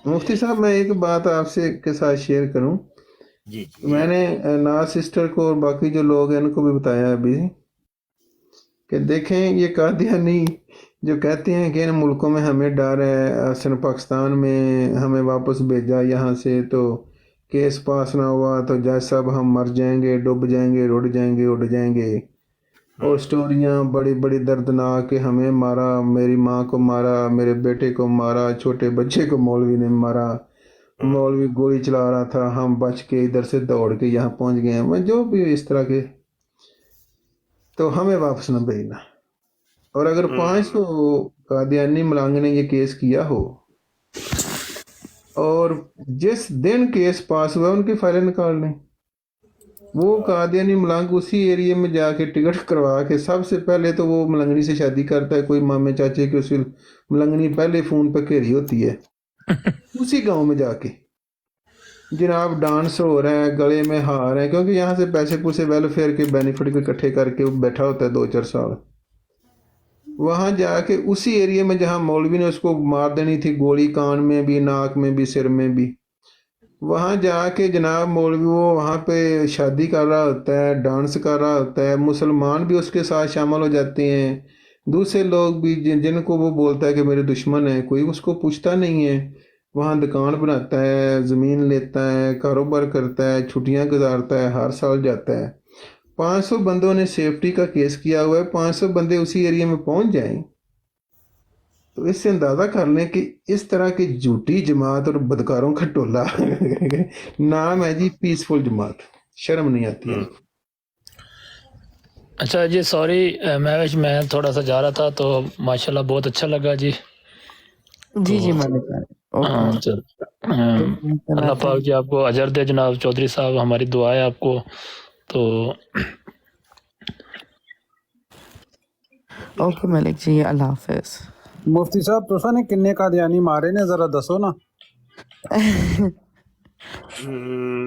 مفتی صاحب میں ایک بات آپ سے کے ساتھ شیئر کروں. جی جی میں نے ناز سسٹر کو اور باقی جو لوگ ہیں ان کو بھی بتایا ابھی کہ دیکھیں یہ قادیانی جو کہتے ہیں کہ ان ملکوں میں ہمیں ڈر ہے، اصل پاکستان میں ہمیں واپس بھیجا یہاں سے تو کیس پاس نہ ہوا تو جج صاحب ہم مر جائیں گے، ڈوب جائیں گے، رڑ جائیں گے، اڑ جائیں گے. اور سٹوریاں بڑی بڑی دردناک کہ ہمیں مارا، میری ماں کو مارا، میرے بیٹے کو مارا، چھوٹے بچے کو مولوی نے مارا، مولوی گولی چلا رہا تھا، ہم بچ کے ادھر سے دوڑ کے یہاں پہنچ گئے ہیں. جو بھی اس طرح کے تو ہمیں واپس نہ بھیجنا. اور اگر 500 قادیانی ملانگ نے یہ کیس کیا ہو اور جس دن کیس پاس ہوا ان کی فائلیں نکال لیں، وہ قادیانی ملنگ اسی ایریے میں جا کے ٹکٹ کروا کے سب سے پہلے تو وہ ملنگنی سے شادی کرتا ہے، کوئی مامے چاچے کی، اسی ملنگنی پہلے فون پہ گھیری ہوتی ہے اسی گاؤں میں جا کے جناب ڈانس ہو رہا ہے، گلے میں ہار ہے، کیونکہ یہاں سے پیسے پوسے ویلفیئر کے بینیفٹ کے اکٹھے کر کے وہ بیٹھا ہوتا ہے 2-4 سال. وہاں جا کے اسی ایریے میں جہاں مولوی نے اس کو مار دینی تھی گولی، کان میں بھی، ناک میں بھی، سر میں بھی، وہاں جا کے جناب مولوی وہ وہاں پہ شادی کر رہا ہوتا ہے، ڈانس کر رہا ہوتا ہے، مسلمان بھی اس کے ساتھ شامل ہو جاتے ہیں، دوسرے لوگ بھی جن کو وہ بولتا ہے کہ میرے دشمن ہیں، کوئی اس کو پوچھتا نہیں ہے. وہاں دکان بناتا ہے، زمین لیتا ہے، کاروبار کرتا ہے، چھٹیاں گزارتا ہے، ہر سال جاتا ہے. 500 بندوں نے سیفٹی کا کیس کیا ہوا ہے، 500 بندے اسی ایریے میں پہنچ جائیں تو اس سے اندازہ کر لیں کہ اس طرح کی جھوٹی جماعت اور بدکاروں کا ٹولہ نام ہے جی پیسفل جماعت. شرم نہیں آتی ہے. اچھا جی سوری مہوش، میں تھوڑا سا جا رہا تھا تو ماشاءاللہ بہت اچھا لگا جی. جی جی تو مالک اوکے چل اللہ پاک جی آپ کو اجر دے. جناب چودھری صاحب ہماری دعا ہے آپ کو. تو اوکے ملک جی، اللہ حافظ. مفتی صاحب تسا نے کنے قادیانی مارے نے ذرا دسو نا.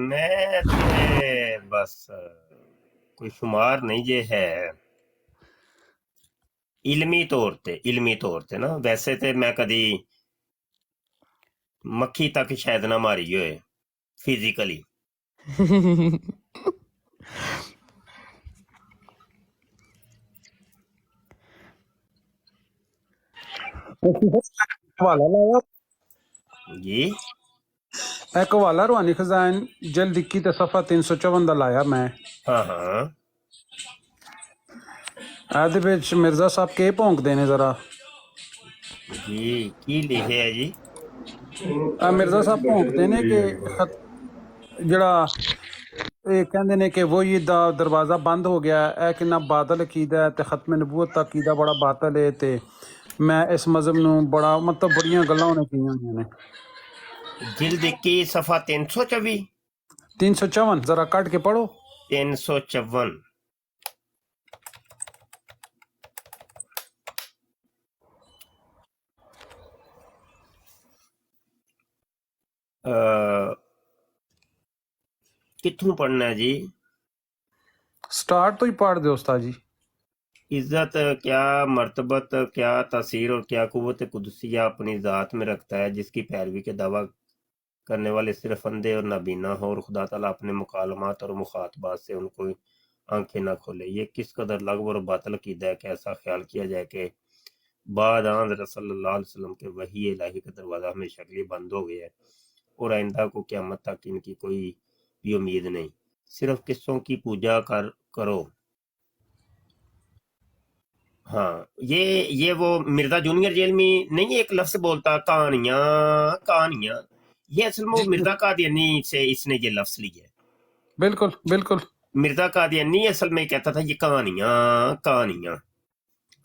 میں تے بس کوئی شمار نہیں یہ ہے علمی طور تے نا. ویسے تے میں کدی مکھی تک شاید نہ ماری ہوئے فزیکلی. حوالہ لایا جی ایک حوالہ روحانی خزائن جلد 21 تے صفحہ 354 دا لایا میں. ہاں ہاں ਇਹਦੇ ਵਿੱਚ ਮਿਰਜ਼ਾ ਸਾਹਿਬ ਕੇ ਭੌਂਕਦੇ ਨੇ ਜ਼ਰਾ. جی کی لکھے ہے جی؟ ਮਿਰਜ਼ਾ ਸਾਹਿਬ ਭੌਂਕਦੇ ਨੇ ਕਿ ਜਿਹੜਾ ਇਹ ਕਹਿੰਦੇ ਨੇ کہ وہی دا دروازہ بند ہو گیا. ਇਹ ਕਿੰਨਾ ਬਾਤਲ ਅਕੀਦਾ ਹੈ ਤੇ ਖਤਮ ਨਬੂਵਤ ਦਾ ਅਕੀਦਾ ਬੜਾ ਬਾਤਲ ਹੈ ਤੇ ਮੈਂ ਇਸ ਮਜ਼ਹਬ ਨੂੰ ਬੜਾ ਮਤਲਬ ਬੜੀਆਂ ਗੱਲਾਂ ਉਹਨੇ ਕੀਆਂ ਹੋਈਆਂ ਨੇ. جلد 21 صفحہ 324 354 ذرا کٹ کے پڑھو. 354 کتوں پڑھنا ہے جی؟ سٹارٹ تو ہی پڑھ دے استاد جی. عزت کیا مرتبت، کیا تاثیر اور کیا قوت قدسیہ اپنی ذات میں رکھتا ہے جس کی پیروی کے دعویٰ کرنے والے صرف اندھے اور نابینا ہو، اور خدا تعالیٰ اپنے مکالمات اور مخاطبات سے ان کو آنکھیں نہ کھولے. یہ کس قدر لغو اور باطل عقیدہ ہے کہ ایسا خیال کیا جائے کہ بعد حضرت صلی اللہ علیہ وسلم کے وحی الہی کا دروازہ ہمیشہ کے لیے بند ہو گیا ہے اور آئندہ کو قیامت تک ان کی کوئی بھی امید نہیں. صرف قصوں کی پوجا کرو. ہاں یہ وہ مرزا جونیئر جیل میں نہیں ایک لفظ بولتا کہانیاں. یہ اصل میں وہ مرزا قادیانی سے اس نے یہ لفظ لیا ہے. بالکل بالکل مرزا قادیانی اصل میں کہتا تھا یہ کہانیاں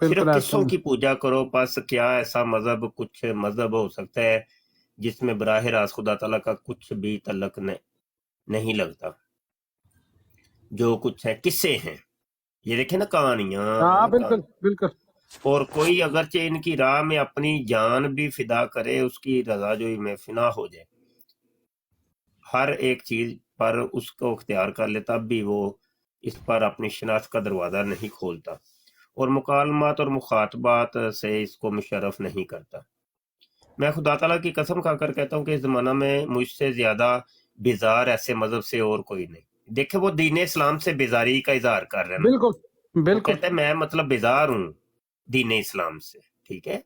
صرف بالکل ایسا قصوں ہی. کی پوجا کرو. بس کیا ایسا مذہب کچھ مذہب ہو سکتا ہے جس میں براہ راست خدا تعالیٰ کا کچھ بھی تعلق نہیں لگتا؟ جو کچھ ہے قصے ہیں. یہ دیکھیں نا کہانیاں. ہاں بالکل بالکل. اور کوئی اگرچہ ان کی راہ میں اپنی جان بھی فدا کرے، اس کی رضا جوئی میں فنا ہو جائے، ہر ایک چیز پر اس کو اختیار کر لے، تب بھی وہ اس پر اپنی شناخت کا دروازہ نہیں کھولتا اور مکالمات اور مخاطبات سے اس کو مشرف نہیں کرتا. میں خدا تعالیٰ کی قسم کھا کر کہتا ہوں کہ اس زمانہ میں مجھ سے زیادہ بیزار ایسے مذہب سے اور کوئی نہیں. دیکھیں وہ دین اسلام سے بیزاری کا اظہار کر رہے ہیں نا. بالکل وہ بالکل. کہتے ہیں میں مطلب بیزار ہوں دین اسلام سے. ٹھیک ہے.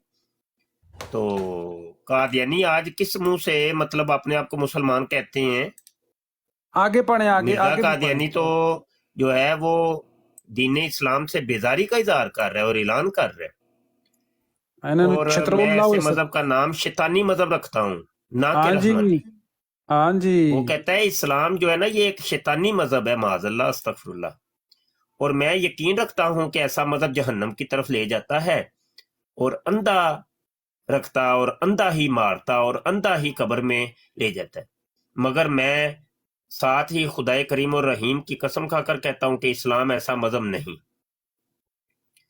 تو قادیانی آج کس منہ سے مطلب اپنے آپ کو مسلمان کہتے ہیں؟ آگے پڑھیں آگے مرزا آگے بھی پڑھیں. قادیانی تو جو ہے وہ دین اسلام سے بیزاری کا اظہار کر رہا ہے اور اعلان کر رہا ہے. اور چھتر میں اللہ ایسے وسلم. مذہب کا نام شیطانی مذہب رکھتا ہوں نہ کہ ہاں جی رحمانی. ہاں جی. وہ کہتا ہے اسلام جو ہے نا یہ ایک شیطانی مذہب ہے معاذ اللہ استغفر اللہ. اور میں یقین رکھتا ہوں کہ ایسا مذہب جہنم کی طرف لے جاتا ہے اور اندھا رکھتا اور اندھا ہی مارتا اور اندھا ہی قبر میں لے جاتا ہے. مگر میں ساتھ ہی خدائے کریم اور رحیم کی قسم کھا کر کہتا ہوں کہ اسلام ایسا مذہب نہیں.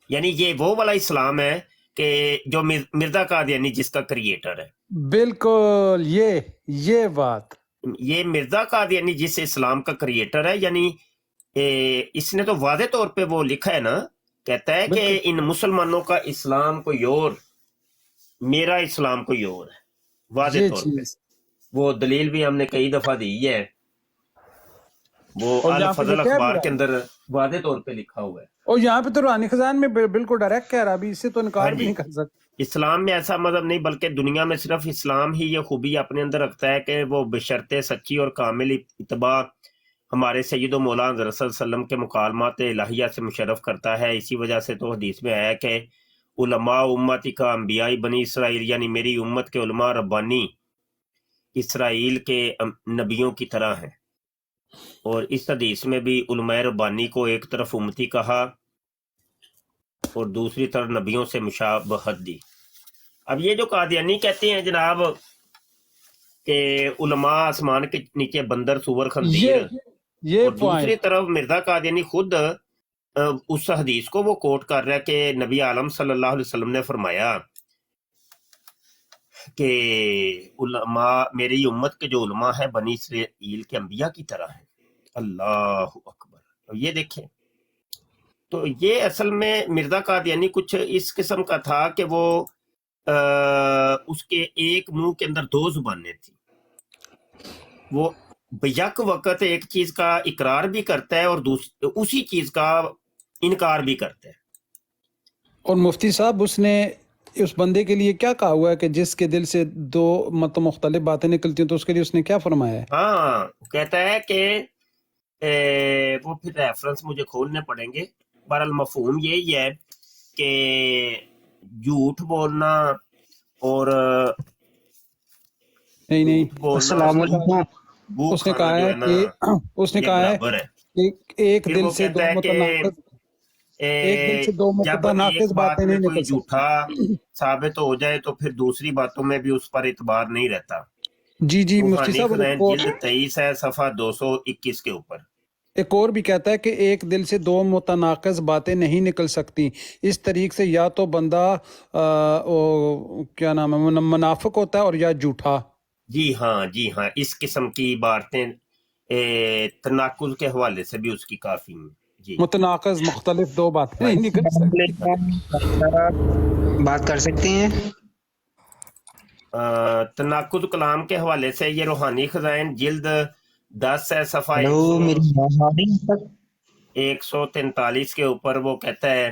یعنی یہ وہ والا اسلام ہے کہ جو مرزا قادیانی جس کا کریٹر ہے. بالکل یہ بات. یہ مرزا قادیانی جس اسلام کا کریٹر ہے یعنی اس نے تو واضح طور پہ وہ لکھا ہے نا. کہتا ہے کہ بالکل. ان مسلمانوں کا اسلام کوئی اور میرا اسلام کوئی اور ہے. واضح یہ طور پہ چیز وہ دلیل بھی ہم نے کئی دفعہ دی ہے. وہ اور یہاں پہ الفضل جو کہہ بھی اخبار رہا کے ہے اندر واضح طور پہ لکھا ہوا ہے. اور یہاں پہ تو روحانی خزان میں بالکل ڈائریکٹ کہہ رہا بھی اس سے تو ہاں انکار بھی جی. نہیں کر سکتا. اسلام میں ایسا مذہب نہیں بلکہ دنیا میں صرف اسلام ہی یہ خوبی اپنے اندر رکھتا ہے کہ وہ بشرط سچی اور کامل اتباع ہمارے سید و مولا حضرت صلی اللہ علیہ وسلم کے مکالمات الہیہ سے مشرف کرتا ہے. اسی وجہ سے تو حدیث میں آیا کہ علماء امتی کا انبیاء بنی اسرائیل یعنی میری امت کے علماء ربانی اسرائیل کے نبیوں کی طرح ہیں. اور اس حدیث میں بھی علماء ربانی کو ایک طرف امتی کہا اور دوسری طرف نبیوں سے مشابہت دی. اب یہ جو قادیانی کہتے ہیں جناب کہ علماء آسمان کے نیچے بندر سور خنزیر یہ اور دوسری طرف مرزا قادیانی خود اس حدیث کو وہ کوٹ کر رہا ہے کہ نبی عالم صلی اللہ علیہ وسلم نے فرمایا کہ علماء میری امت کے جو علماء ہیں بنی اسرائیل کے انبیاء کی طرح ہیں. اللہ اکبر. یہ دیکھیں تو یہ اصل میں مرزا قادیانی کچھ اس قسم کا تھا کہ وہ اس کے ایک منہ کے اندر دو زبانیں تھیں. وہ بیک وقت ایک چیز کا اقرار بھی کرتا ہے اور اسی چیز کا انکار بھی کرتا ہے. اور مفتی صاحب اس نے اس بندے کے لیے کیا کہا ہوا ہے کہ جس کے دل سے دو مختلف باتیں نکلتی ہیں تو اس کے لیے اس نے کیا فرمایا ہے؟ ہاں کہتا ہے کہ وہ پھر ریفرنس مجھے کھولنے پڑیں گے. بہرحال مفہوم یہی ہے کہ جھوٹ بولنا اور نہیں السلام علیکم. اس نے کہا ہے کہ اس نے کہا ہے کہ ایک دل سے دو متناقض جب ایک بات باتیں میں نہیں کوئی نکل سکتی. جھوٹا ثابت ہو جائے تو پھر دوسری باتوں میں بھی اس پر اعتبار نہیں رہتا. جی مفتی صاحب جلد 23 ہے صفحہ 221 کے اوپر. ایک اور بھی کہتا ہے کہ ایک دل سے دو متناقض باتیں نہیں نکل سکتی. اس طریق سے یا تو بندہ کیا نام ہے منافق ہوتا ہے اور یا جھوٹا. جی ہاں اس قسم کی باتیں تناقض کے حوالے سے بھی اس کی کافی ہیں. جی متناقض مختلف دو باتیں نہیں نکل سکتی. بات کر سکتے ہیں. تناقض کلام کے حوالے سے یہ روحانی خزائن جلد 10 ہے صفحہ 143 کے اوپر وہ کہتا ہے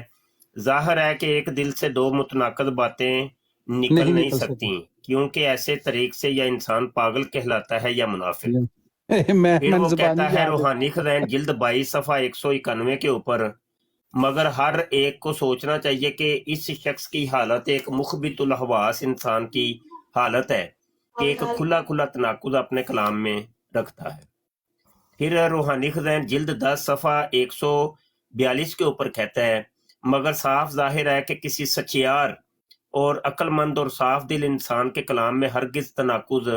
ظاہر ہے کہ ایک دل سے دو متناقض باتیں نکل نہیں سکتی کیونکہ ایسے طریق سے یا انسان پاگل کہلاتا ہے یا منافق. پھر وہ کہتا ہے روحانی خزائن جلد 22 صفحہ 191 کے اوپر مگر ہر ایک کو سوچنا چاہیے کہ اس شخص کی حالت ایک مخبت الحواس انسان کی حالت ہے کہ ایک کھلا تناقض اپنے کلام میں رکھتا ہے. پھر روحانی خزائن جلد 10 صفحہ 142 کے اوپر کہتا ہے مگر صاف ظاہر ہے کہ کسی سچیار اور عقل مند اور صاف دل انسان کے کلام میں ہرگز تناقض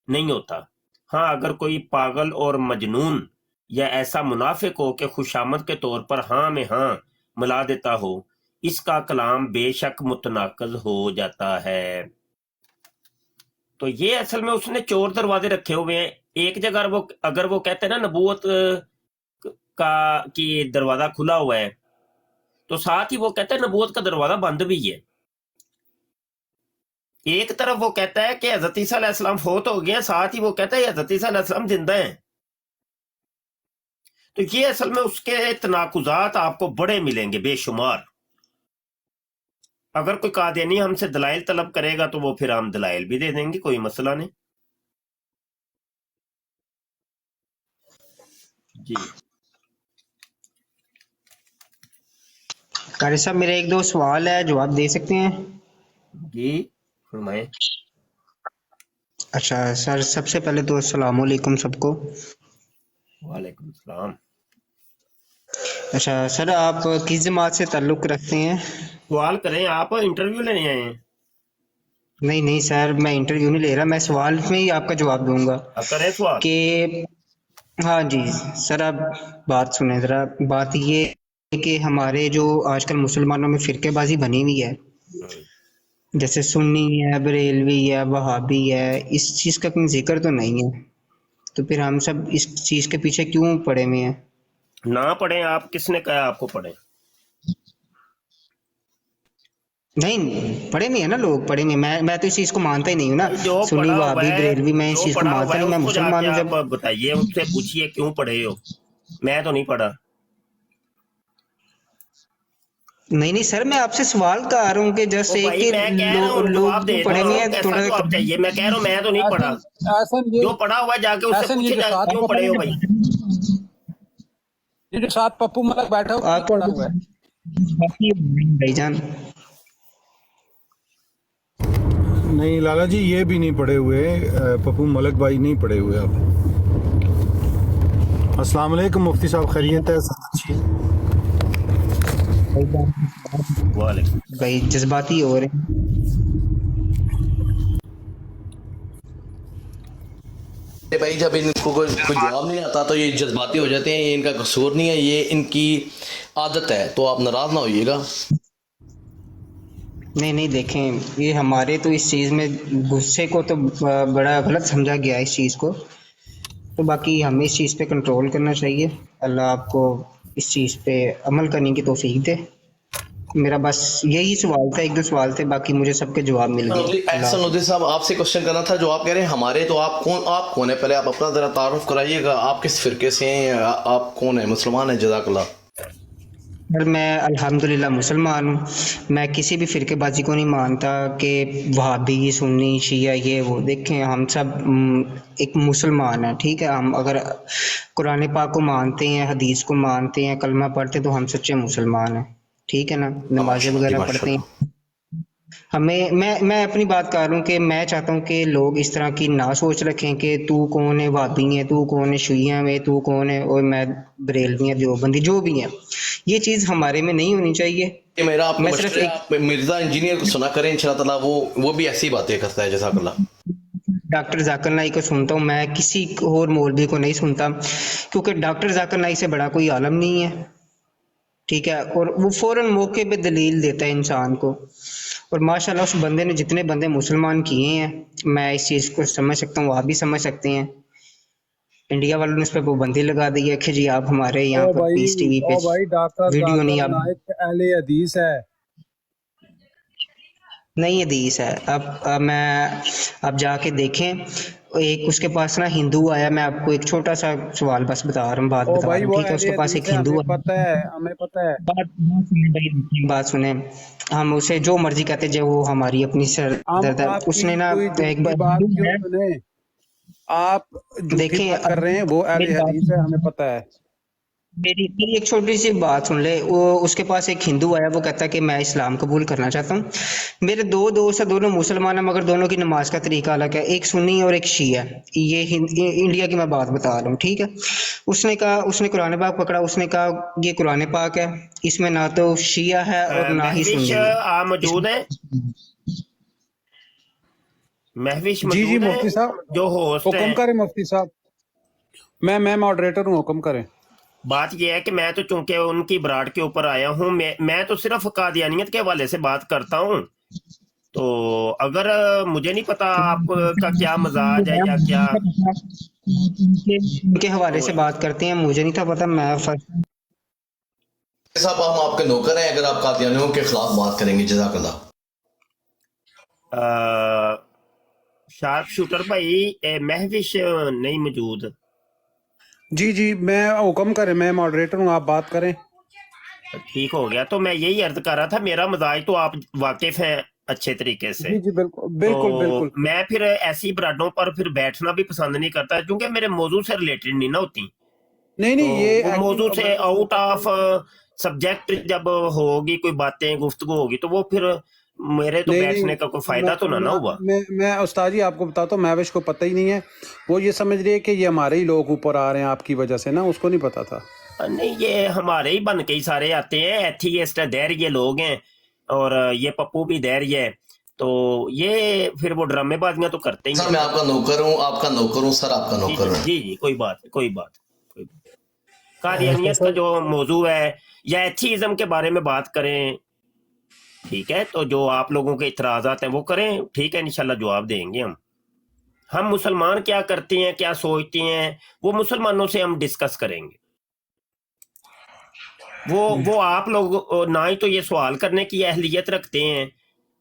نہیں ہوتا. ہاں اگر کوئی پاگل اور مجنون یا ایسا منافق ہو کہ خوشامد کے طور پر ہاں میں ہاں ملا دیتا ہو اس کا کلام بے شک متناقض ہو جاتا ہے. تو یہ اصل میں اس نے چور دروازے رکھے ہوئے ہیں. ایک جگہ اگر وہ کہتے ہیں نا نبوت کا کی دروازہ کھلا ہوا ہے تو ساتھ ہی وہ کہتے ہیں نبوت کا دروازہ بند بھی ہے. ایک طرف وہ کہتا ہے کہ حضرت عیسیٰ علیہ السلام فوت ہو گئے ہیں، ساتھ ہی وہ کہتا ہے حضرت عیسیٰ علیہ السلام زندہ ہیں. تو یہ اصل میں اس کے تناقضات آپ کو بڑے ملیں گے بے شمار. اگر کوئی قادیانی ہم سے دلائل طلب کرے گا تو وہ پھر ہم دلائل بھی دے دیں گے، کوئی مسئلہ نہیں. جی قاری صاحب میرے ایک دو سوال ہے، جواب دے سکتے ہیں؟ جی فرمائیں. اچھا سر، سب سے پہلے تو السلام علیکم سب کو. وعلیکم السلام. اچھا سر، آپ کس جماعت سے تعلق رکھتے ہیں؟ سوال کریں، آپ انٹرویو لینے آئے ہیں؟ نہیں نہیں سر، میں انٹرویو نہیں لے رہا، میں سوال میں ہی آپ کا جواب دوں گا آپ کریں سوال. کہ ہاں جی سر، آپ بات سنیں ذرا. بات یہ ہے کہ ہمارے جو آج کل مسلمانوں میں فرقے بازی بنی ہوئی ہے، جیسے سنی ہے، بریلوی ہے، وہابی ہے، اس چیز کا کوئی ذکر تو نہیں ہے. تو پھر ہم سب اس چیز کے پیچھے کیوں پڑے ہوئے ہیں؟ نہ پڑھیں. آپ کس نے کہا آپ کو پڑھیں؟ نہیں پڑھے ہوئے ہیں نا لوگ، پڑھے ہوئے. میں تو اس چیز کو مانتا ہی نہیں ہوں نا. جو سنی پڑھا ہوا وہابی ہے، بریلوی میں اس جو چیز کو پڑھا مانتا ہوا ہے نہیں، میں اس کو جا مسلمان کے ہوں. آپ جب بتائیے، اس سے پوچھئے کیوں پڑھے ہو. میں تو نہیں پڑھا. نہیں نہیں سر، میں آپ سے سوال کر رہا ہوں کہ جیسے بھائی کہ میں کہہ رہا ہوں لوگ جواب دے پڑھے دو. ہوئے ہیں کیسا تھوڑا. جواب چاہیے؟ میں کہہ رہا ہوں میں تو نہیں پڑھا. احسن یہ جو پڑھا ہوا ہے جا کے اس سے احسن یہ پوچھے جو جا ساتھ کیوں پڑھے ہو بھائی. یہ جو ساتھ پپو ملک بیٹھا ہوا آپ پڑا ہوا ہے. بھائی جان نہیں لالا جی، یہ بھی نہیں پڑھے ہوئے، پپو ملک بھائی نہیں پڑھے ہوئے. آپ السلام علیکم مفتی صاحب، خیریت ہے؟ وعلیکم. بھائی جذباتی ہو رہے ہیں. بھائی جب ان کو کوئی جواب نہیں آتا تو یہ جذباتی ہو جاتے ہیں. یہ ان کا قصور نہیں ہے، یہ ان کی عادت ہے، تو آپ ناراض نہ ہوئیے گا. نہیں نہیں دیکھیں، یہ ہمارے تو اس چیز میں غصے کو تو بڑا غلط سمجھا گیا ہے اس چیز کو. تو باقی ہمیں اس چیز پہ کنٹرول کرنا چاہیے. اللہ آپ کو اس چیز پہ عمل کرنے کی توفیق دے. میرا بس یہی سوال تھا، ایک دو سوال تھے، باقی مجھے سب کے جواب مل گئے. احسن ندوی صاحب، آپ سے کوشچن کرنا تھا. جو آپ کہہ رہے ہیں ہمارے، تو آپ کون ہیں؟ پہلے آپ اپنا ذرا تعارف کرائیے گا. آپ کس فرقے سے ہیں؟ آپ کون ہیں؟ مسلمان ہیں؟ جزاک اللہ. سر میں الحمدللہ مسلمان ہوں. میں کسی بھی فرقے بازی کو نہیں مانتا کہ وہابی، سنی، شیعہ، یہ وہ. دیکھیں ہم سب ایک مسلمان ہیں، ٹھیک ہے. ہم اگر قرآن پاک کو مانتے ہیں، حدیث کو مانتے ہیں، کلمہ پڑھتے ہیں، تو ہم سچے مسلمان ہیں، ٹھیک ہے نا. نمازیں وغیرہ پڑھتے ہیں. ہمیں میں اپنی بات کر رہا ہوں کہ میں چاہتا ہوں کہ لوگ اس طرح کی نہ سوچ رکھیں کہ تو کون ہے، وہابی ہے، تو کون ہے، شیعہ میں، تو کون ہے، اور میں بریلوی ہیں، دیوبندی، جو بھی ہیں. یہ چیز ہمارے میں نہیں ہونی چاہیے. یہ میرا آپ کو میں صرف مشورہ ہے، ایک آپ مرزا انجینئر کو سنا کریں، انشاءاللہ تعالیٰ وہ بھی ایسی باتیں کرتا ہے. جزاک اللہ. ڈاکٹر ذاکر نائی کو سنتا ہوں، میں کسی اور مولوی کو نہیں سنتا، کیونکہ ڈاکٹر ذاکر نائی سے بڑا کوئی عالم نہیں ہے، ٹھیک ہے. اور وہ فوراً موقع پہ دلیل دیتا ہے انسان کو. اور ماشاءاللہ اس بندے نے جتنے بندے مسلمان کیے ہیں، میں اس چیز کو سمجھ سکتا ہوں، وہ آپ بھی سمجھ سکتے ہیں. انڈیا والوں نے اس پہ پابندی لگا دی ہے کہ جی آپ ہمارے یہاں پر پیس ٹی وی پہ بھائی ڈاکٹر ویڈیو نہیں، ذاکر آپ نائک اہل حدیث ہے. نہیں حدیث ہے. آپ جا کے دیکھیں. ایک اس کے پاس نا ہندو آیا، میں آپ کو ایک چھوٹا سا سوال بس بتا رہا ہوں، بات بتا رہا بھائی ہوں، وہ ٹھیک ہے. اس اہل کے پاس حدیث ایک ہے، ہندو ہمیں آیا. پتہ ہے، ہمیں پتہ ہے. بات سنیں، ہم اسے جو مرضی کہتے جو وہ ہماری اپنی سر ہم درد ہے. آپ اس کی نے نا کوئی ایک جھوٹی بار بات ہندو کیوں ہے. سنیں؟ آپ جھوٹی دیکھیں بات کر رہے ہیں، وہ اہل میری بات حدیث ہے، ہمیں پتہ ہے. میری ایک چھوٹی سی بات سن لے. اس کے پاس ایک ہندو آیا، وہ کہتا ہے کہ میں اسلام قبول کرنا چاہتا ہوں. میرے دو دوست ہیں، دونوں مسلمان ہیں، مگر دونوں کی نماز کا طریقہ الگ ہے. ایک سنی اور ایک شیعہ. یہ انڈیا کی میں بات بتا رہا ہوں، ٹھیک ہے. اس نے قرآن پاک پکڑا. اس نے کہا یہ قرآن پاک ہے، اس میں نہ تو شیعہ ہے اور نہ ہی مہوش سنی ہے. آپ موجود ہیں؟ مہوش جی موجود ہیں مفتی صاحب، جو ہوسٹ حکم ہیں؟ کریں مفتی صاحب. میں ماڈریٹر ہوں، حکم کریں. بات یہ ہے کہ میں تو چونکہ ان کی براڈ کے اوپر آیا ہوں، میں تو صرف قادیانیت کے حوالے سے بات کرتا ہوں. تو اگر مجھے نہیں پتا آپ کا کیا مزاج ہے یا کیا. ان کے حوالے سے بات کرتے ہیں، مجھے نہیں تھا پتا. میں صاحب ہم آپ کے نوکر ہیں، اگر آپ قادیانیوں کے خلاف بات کریں گے. جزاک اللہ. ਸ਼ਾਰਪ ਸ਼ੂਟਰ ਭਾਈ ਇਹ ਮਹਿਵਿਸ਼ ਨਹੀਂ ਮੌਜੂਦ। जी जी, मैं हुक्म करें, मैं मॉडरेटर हूँ, आप बात करें। ठीक हो गया। तो मैं यही अर्ज कर रहा था, मेरा मजाज तो आप वाकिफ हैं अच्छे तरीके से। जी जी, बिल्कुल बिल्कुल तो बिल्कुल। मैं फिर ऐसी ब्राडों पर फिर बैठना भी पसंद नहीं करता, क्योंकि मेरे मौजू से रिलेटेड नहीं ना होती। नहीं तो नहीं, ये वो मौजू से आउट ऑफ सब्जेक्ट जब होगी कोई बातें गुफ्तगू होगी तो वो फिर मेरे तो नहीं बैठने नहीं, का कोई फायदा तो ना हुआ। मैं उस्ताद जी आपको बताता हूँ, महविश को पता ही नहीं है, वो ये समझ रही है कि ये हमारे ही लोग ऊपर आ रहे हैं आपकी वजह से ना, उसको नहीं पता था। नहीं, ये हमारे ही बन के ही सारे आते हैं, एथीस्ट धैर्य लोग हैं, और ये पप्पू भी धैर्य है, तो ये फिर वो ड्रामेबाजियां तो करते ही सर हैं। मैं आपका नौकर हूँ, आपका नौकर हूँ सर, आपका जी नौकर हूँ। जी जी, कोई बात कोई बात। कादियानियत का जो मौजू है या एथीज़म के बारे में बात करें, ठीक है, तो जो आप लोगों के इतराज़ात हैं वो करें, ठीक है, इंशाल्लाह जवाब देंगे हम मुसलमान क्या करते हैं, क्या सोचते हैं, वो मुसलमानों से हम डिस्कस करेंगे। वो आप लोग ना ही तो ये सवाल करने की अहलियत रखते हैं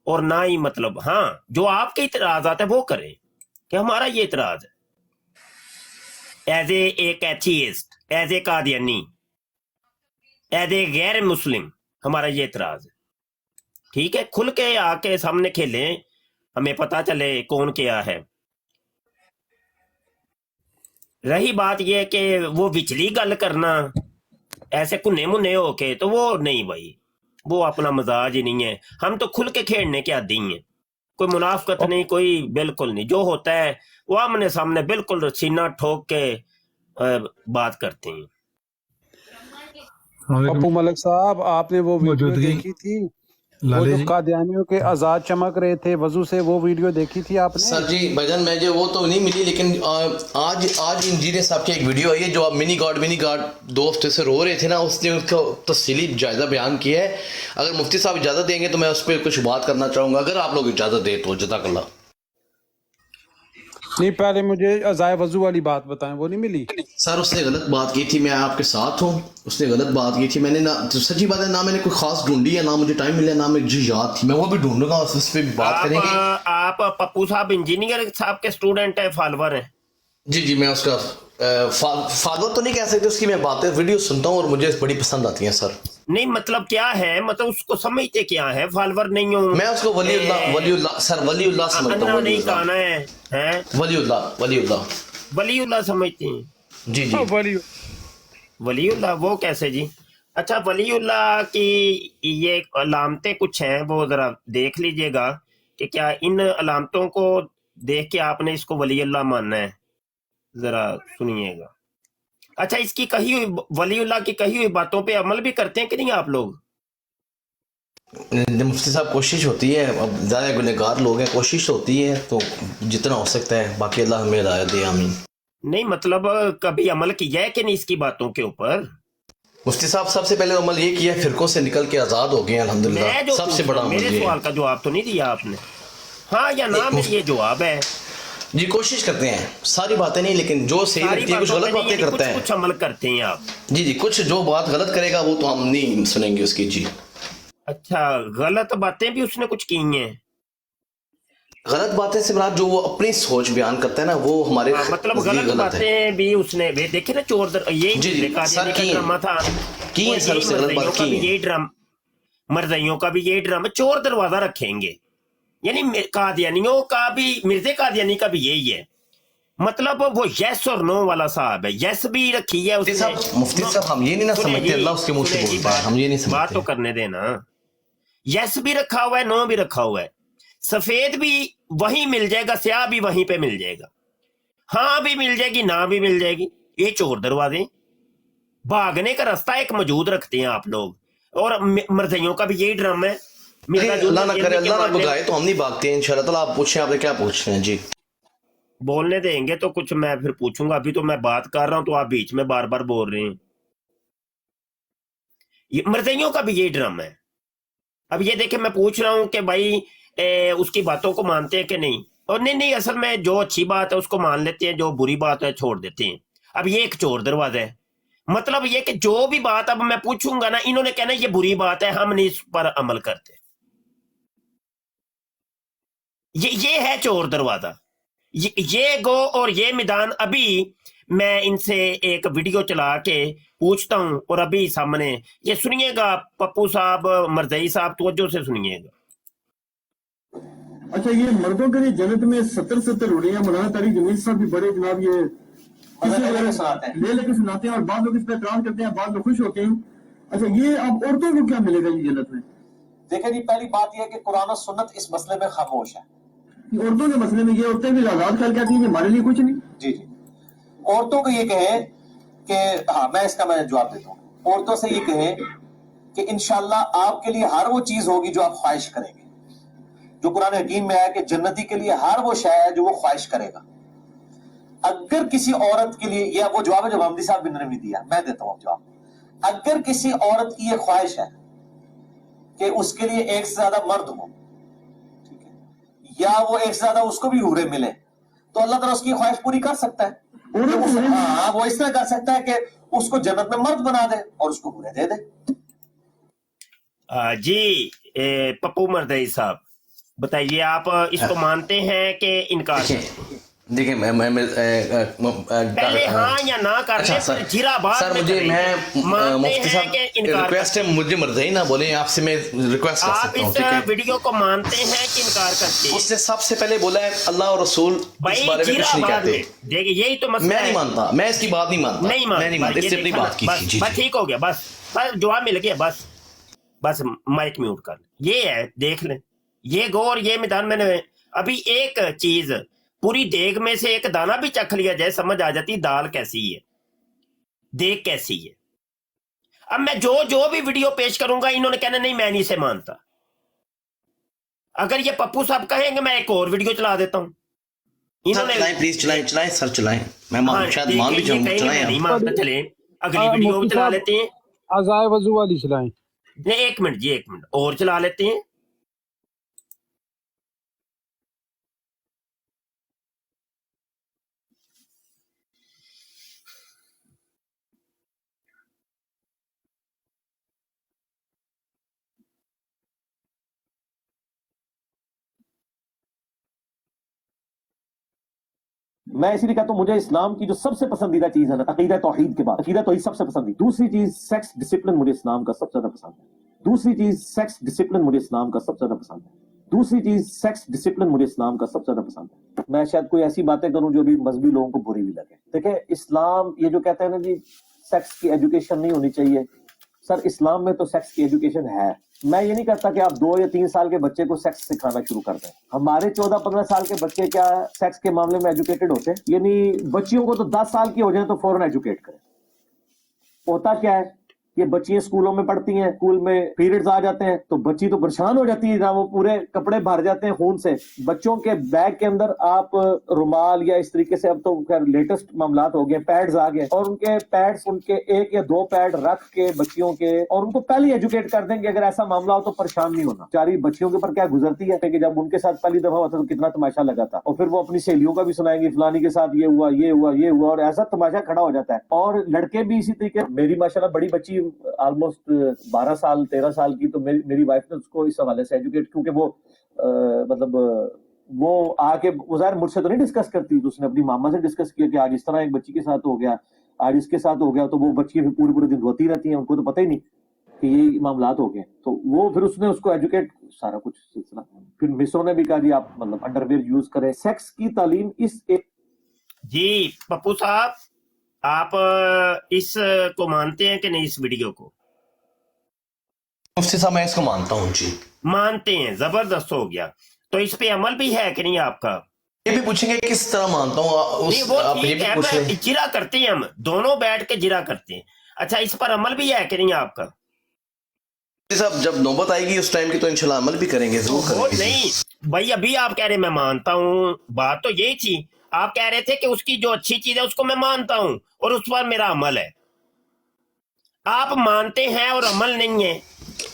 और ना ही मतलब, हाँ, जो आपके इतराज़ात है वो करें कि हमारा ये इतराज़ है एज एक atheist, as a Qadiani, as a गैर मुस्लिम, हमारा ये इतराज़ है, ठीक है। खुल के आके सामने खेलें, हमें पता चले कौन क्या है। रही बात ये कि वो विचली गल करना ऐसे कुन्ने मुन्ने होके, तो वो नहीं भाई, वो अपना मजाज ही नहीं है। हम तो खुल के खेलने के आदी हैं, कोई मुनाफकत नहीं, कोई बिल्कुल नहीं। जो होता है वो आमने सामने बिल्कुल सीना ठोक के बात करते हैं। पप्पू मलिक साहब, आपने वो वीडियो मौजूदगी देखी थी, वो लाले जो जी कादियानियों के आजाद चमक रहे थे वजू से, वो वीडियो देखी थी आपने? सर जी भजन में जो वो तो नहीं मिली, लेकिन आज इंजीनियर साहब की एक वीडियो आई है जो आप मिनी गार्ड 2 हफ्ते से रो रहे थे ना, उसने उसका तफसीली जायजा बयान किया है। अगर मुफ्ती साहब इजाज़त देंगे तो मैं उस पर कुछ बात करना चाहूँगा, अगर आप लोग इजाज़त दें तो। जज़ाकल्लाह। नहीं, पहले मुझे अज़ाए वजू वाली बात बताएं, वो नहीं मिली? सर उसने गलत बात की थी, मैं आपके साथ हूँ, उसने गलत बात की थी। मैंने ना, तो सच्ची बात है, ना मैंने कोई खास ढूंढी है, ना मुझे टाइम मिला, ना मुझे याद थी। मैं वो भी ढूंढूंगा, उस पर भी बात करेंगे। आप पप्पू साहब इंजीनियर साहब के स्टूडेंट है, फॉलोवर है? जी जी, मैं उसका फॉलोअर तो नहीं कह सकते, उसकी मैं बातें वीडियो सुनता हूँ और मुझे बड़ी पसंद आती हैं सर। नहीं मतलब क्या है, मतलब उसको समझते क्या है, फॉलोवर नहीं हूँ मैं उसको वलीउल्लाह सर, वलीउल्लाह समझता अन्ना हूँ। नहीं कहना है वलीउल्लाह समझते हैं। जी जी, वलीउल्लाह वो कैसे जी? अच्छा, वलीउल्लाह की ये अलामतें कुछ हैं, वो जरा देख लीजिएगा कि क्या इन अलामतों को देख के आपने इसको वलीउल्लाह मानना है, जरा सुनिएगा। अच्छा, इसकी कही हुई, वलीउल्लाह की कही हुई बातों पे अमल भी करते हैं कि नहीं आप लोग? मुफ्ती साहब कोशिश होती है, अब ज़्यादा गुनहगार लोग हैं, कोशिश होती है तो जितना हो सकता है, बाकी अल्लाह हमें हिदायत दे, आमीन। नहीं मतलब कभी अमल किया है कि नहीं इसकी बातों के ऊपर? मुफ्ती साहब सबसे पहले अमल ये किया, फिरकों से निकल के आज़ाद हो गए हैं मैं अल्हम्दुलिल्लाह, जो सबसे बड़ा अमल मेरे ये सवाल है। का जवाब तो नहीं दिया आपने, हाँ या ना में ये जवाब है। जी कोशिश करते हैं, सारी बातें नहीं, लेकिन जो सही सारी लगती है, कुछ बातों गलत पे नहीं, बातें यानी करता है। कुछ अमल करते हैं आप? जी जी, कुछ जो बात गलत करेगा वो तो हम नहीं सुनेंगे उसकी। जी, अच्छा, गलत बातें भी उसने कुछ की हैं? गलत बातें से मुराद जो वो अपनी सोच बयान करता है ना, वो हमारे मतलब नज़दीक गलत गलत है। बातें भी उसने देखे ना, चोर यही जी, जी, कादियानी सर, का की हैं। ड्रामा था, की हैं और सर, यही उससे गलत बात मर्ज़इयों का की भी हैं। यही ड्रामा, मर्ज़इयों का भी यही ड्रामा, चोर दरवाजा रखेंगे, यानी कादियानियों का भी, मिर्ज़े कादियानी का भी यही है। मतलब वो यस और नो वाला साहब है, यस भी रखी है उसने। मुफ्ती साहब हम ये नहीं ना सुनिए समझते, जी, अल्लाह उसके मुंह से सुनिए जी, बोलता है, हम ये नहीं बात तो समझते। करने देना। यस भी रखा हुआ है, नो भी रखा हुआ है, सफेद भी वहीं मिल जाएगा, स्याह भी वहीं पे मिल जाएगा, हाँ भी मिल जाएगी, ना भी मिल जाएगी। ये चोर दरवाजे, भागने का रास्ता एक मौजूद रखते हैं आप लोग, और मर्ज़इयों का भी यही ड्रामा है। अल्लाह ना करे, अल्लाह ना भगाए तो हम नहीं भागते हैं इंशाल्लाह ताला। आप पूछें, आपने क्या पूछ रहे हैं? जी बोलने देंगे तो कुछ मैं फिर पूछूंगा, अभी तो मैं बात कर रहा हूं तो आप बीच में बार बार बोल रहे हैं। ये मर्ज़इयों का भी यही ड्रामा है। अब ये देखे, मैं पूछ रहा हूं कि भाई उसकी बातों को मानते हैं कि नहीं, और नहीं, असल में जो अच्छी बात है उसको मान लेते हैं, जो बुरी बात है छोड़ देते हैं। अब ये एक चोर दरवाजा है, मतलब ये कि जो भी बात अब मैं पूछूंगा ना, इन्होंने कहना ये बुरी बात है, हम नहीं इस पर अमल करते। ये है चोर दरवाजा, ये गो और ये मैदान। अभी मैं इनसे एक वीडियो चला के पूछता हूं और अभी सामने ये सुनिएगा, पप्पू साहब, मरज़ई साहब, तवज्जो से सुनिएगा। अच्छा, ये मर्दों के लिए जन्नत में 70 रोटियां मौलाना तारिक जमील साहब भी बड़े जनाब ये ले लेके सुनाते हैं और बाद लोग इस पर एतराज करते हैं, बाद लोग खुश होते हैं। अच्छा, ये अब औरतों को क्या मिलेगा ये जन्नत में? देखिए जी, पहली बात यह है कि कुरान और सुन्नत इस मसले में खामोश है। औरतों के मसले में ये औरतें भी आजाद कर कहती हैं कि हमारे लिए कुछ नहीं। जी जी, औरतों को ये कहे कि हाँ, मैं जवाब देता हूँ। औरतों से ये कहे कि इंशाल्लाह आपके लिए हर वो चीज होगी जो आप ख्वाहिश करेंगे, जो कुरान हकीम में है कि जन्नती के लिए हर वो शय है जो वो ख्वाहिश करेगा। अगर किसी औरत के लिए, यह वो जवाब है जो महमदी साहब ने भी दिया, मैं देता हूँ जवाब। अगर किसी औरत की यह ख्वाहिश है कि उसके लिए एक से ज्यादा मर्द हो, ठीक है, या वो एक से ज्यादा उसको भी हूरे मिले, तो अल्लाह ताला उसकी ख्वाहिश पूरी कर सकता है। हाँ, वो इस तरह कर सकता है कि उसको जन्नत में मर्द बना दे और उसको हूरे दे दे। जी पप्पू मरज़ई साहब, बताइए, आप इसको मानते हैं कि इनकार करते हैं? देखिए पहले हाँ या ना करने अच्छा, पर जीरा बाद सर में मुझे करेंगे। मैं मानते मुफ्ती हैं साहब कि इनकार रिक्वेस्ट है, मुझे मरज़ई ना बोले, आपसे मैं रिक्वेस्ट कर आप सकता हूँ, इस ठीक है? वीडियो को मानते हैं कि इनकार करते हैं? उसने सबसे पहले बोला है अल्लाह और रसूल इस भाई बारे में कुछ नहीं जीरा बाद कहते। में देखिए, यही तो मसला मैं नहीं है। मानता, मैं इसकी बात नहीं मानता, नहीं मैं नहीं मानता, ये इससे अपनी देखा बात की ना, थी। जी बस जी ठीक हो गया, बस जवाब मिल गया, बस माइक म्यूट कर ले। ये है, देख लें, ये गौर, ये मैदान। मैंने अभी एक चीज, पूरी देग में से एक दाना भी चख लिया जाए, समझ आ जाती दाल कैसी है, देग कैसी है। अब मैं जो भी वीडियो पेश करूंगा, इन्होंने कहना नहीं मैं नहीं से मानता। अगर ये पप्पू साहब कहेंगे, मैं एक और वीडियो चला देता हूं। सर चलाएं, प्लीज चलाएं सर, चलाएं। मैं शायद मान भी जाऊं, चलाएं। नहीं मानता, चले अगली वीडियो चला लेते हैं। अज़ाए वजू वाली चलाएं। नहीं, एक मिनट जी, एक मिनट और चला लेते हैं। मैं इसीलिए कहता हूँ मुझे इस्लाम की जो सबसे पसंदीदा चीज है ना, अकीदा तौहीद के बाद अकीदा तौहीद सबसे पसंद। दूसरी चीज सेक्स डिसिप्लिन मुझे इस्लाम का सबसे ज्यादा पसंद है। दूसरी चीज सेक्स डिसिप्लिन मुझे इस्लाम का सबसे ज्यादा पसंद है। दूसरी चीज सेक्स डिसिप्लिन मुझे इस्लाम का सबसे ज्यादा पसंद है। मैं शायद कोई ऐसी बातें करूं जो भी मजहबी लोगों को बुरी भी लगे। देखिए, इस्लाम ये जो कहते हैं ना जी सेक्स की एजुकेशन नहीं होनी चाहिए, सर इस्लाम में तो सेक्स की एजुकेशन है। मैं ये नहीं कहता कि आप 2 या 3 साल के बच्चे को सेक्स सिखाना शुरू कर दें। हमारे 14-15 साल के बच्चे क्या सेक्स के मामले में एजुकेटेड होते हैं? यानी बच्चियों को तो 10 साल की हो जाए तो फौरन एजुकेट करें। होता क्या है, ये बच्चियां स्कूलों में पढ़ती हैं, स्कूल में पीरियड्स आ जाते हैं तो बच्ची तो परेशान हो जाती है ना, वो पूरे कपड़े भर जाते हैं खून से। बच्चों के बैग के अंदर आप रुमाल या इस तरीके से, अब तो खैर लेटेस्ट मामलात हो गए, पैड्स आ गए, और उनके पैड्स, उनके 1 या 2 पैड रख के बच्चियों के, और उनको पहले एजुकेट कर देंगे अगर ऐसा मामला हो तो परेशान नहीं होना। बेचारी बच्चियों के ऊपर क्या गुजरती है कि जब उनके साथ पहली दफा हुआ था तो कितना तमाशा लगा था, और फिर वो अपनी सहेलियों का भी सुनाएंगी, फलानी के साथ ये हुआ ये हुआ ये हुआ, और ऐसा तमाशा खड़ा हो जाता है। और लड़के भी इसी तरीके, मेरी माशाल्लाह बड़ी बच्ची ऑलमोस्ट 12 साल 13 साल की, तो मेरी वाइफ ने उसको इस हवाले से एजुकेट, क्योंकि वो मतलब वो आके ज़ाहिर मुझसे तो नहीं डिस्कस करती, तो उसने अपनी मामा से डिस्कस किया कि आज इस तरह एक बच्ची के साथ हो गया, आज इसके साथ हो गया, तो वो बच्ची पूरे दिन रोती रहती है, उनको तो पता ही नहीं कि ये मामलात हो गए। तो वो फिर उसने उसको एजुकेट, सारा कुछ सिलसिला। फिर मिसों ने भी कहा जी आप मतलब अंडरवेयर यूज करें। सेक्स की तालीम इस एक जी पप्पू साहब, आप इस को मानते हैं कि नहीं? इस वीडियो को मुफ्ती साहब मैं इसको मानता हूँ जी। मानते हैं, जबरदस्त हो गया। तो इस पे अमल भी है कि नहीं आपका? ये भी पूछेंगे किस तरह मानता हूँ, नहीं वो आप ये ठीक भी है, पूछ मैं जिरा करते हैं, हम दोनों बैठ के जिरा करते हैं। अच्छा, इस पर अमल भी है कि नहीं आपका? साहब जब नौबत आएगी उस टाइम की तो इंशाल्लाह अमल भी करेंगे, जरूर करेंगे। नहीं भाई, अभी आप कह रहे मैं मानता हूँ, बात तो यही थी। आप कह रहे थे कि उसकी जो अच्छी चीज है उसको मैं मानता हूँ और उस पर मेरा अमल है। आप मानते हैं और अमल नहीं है।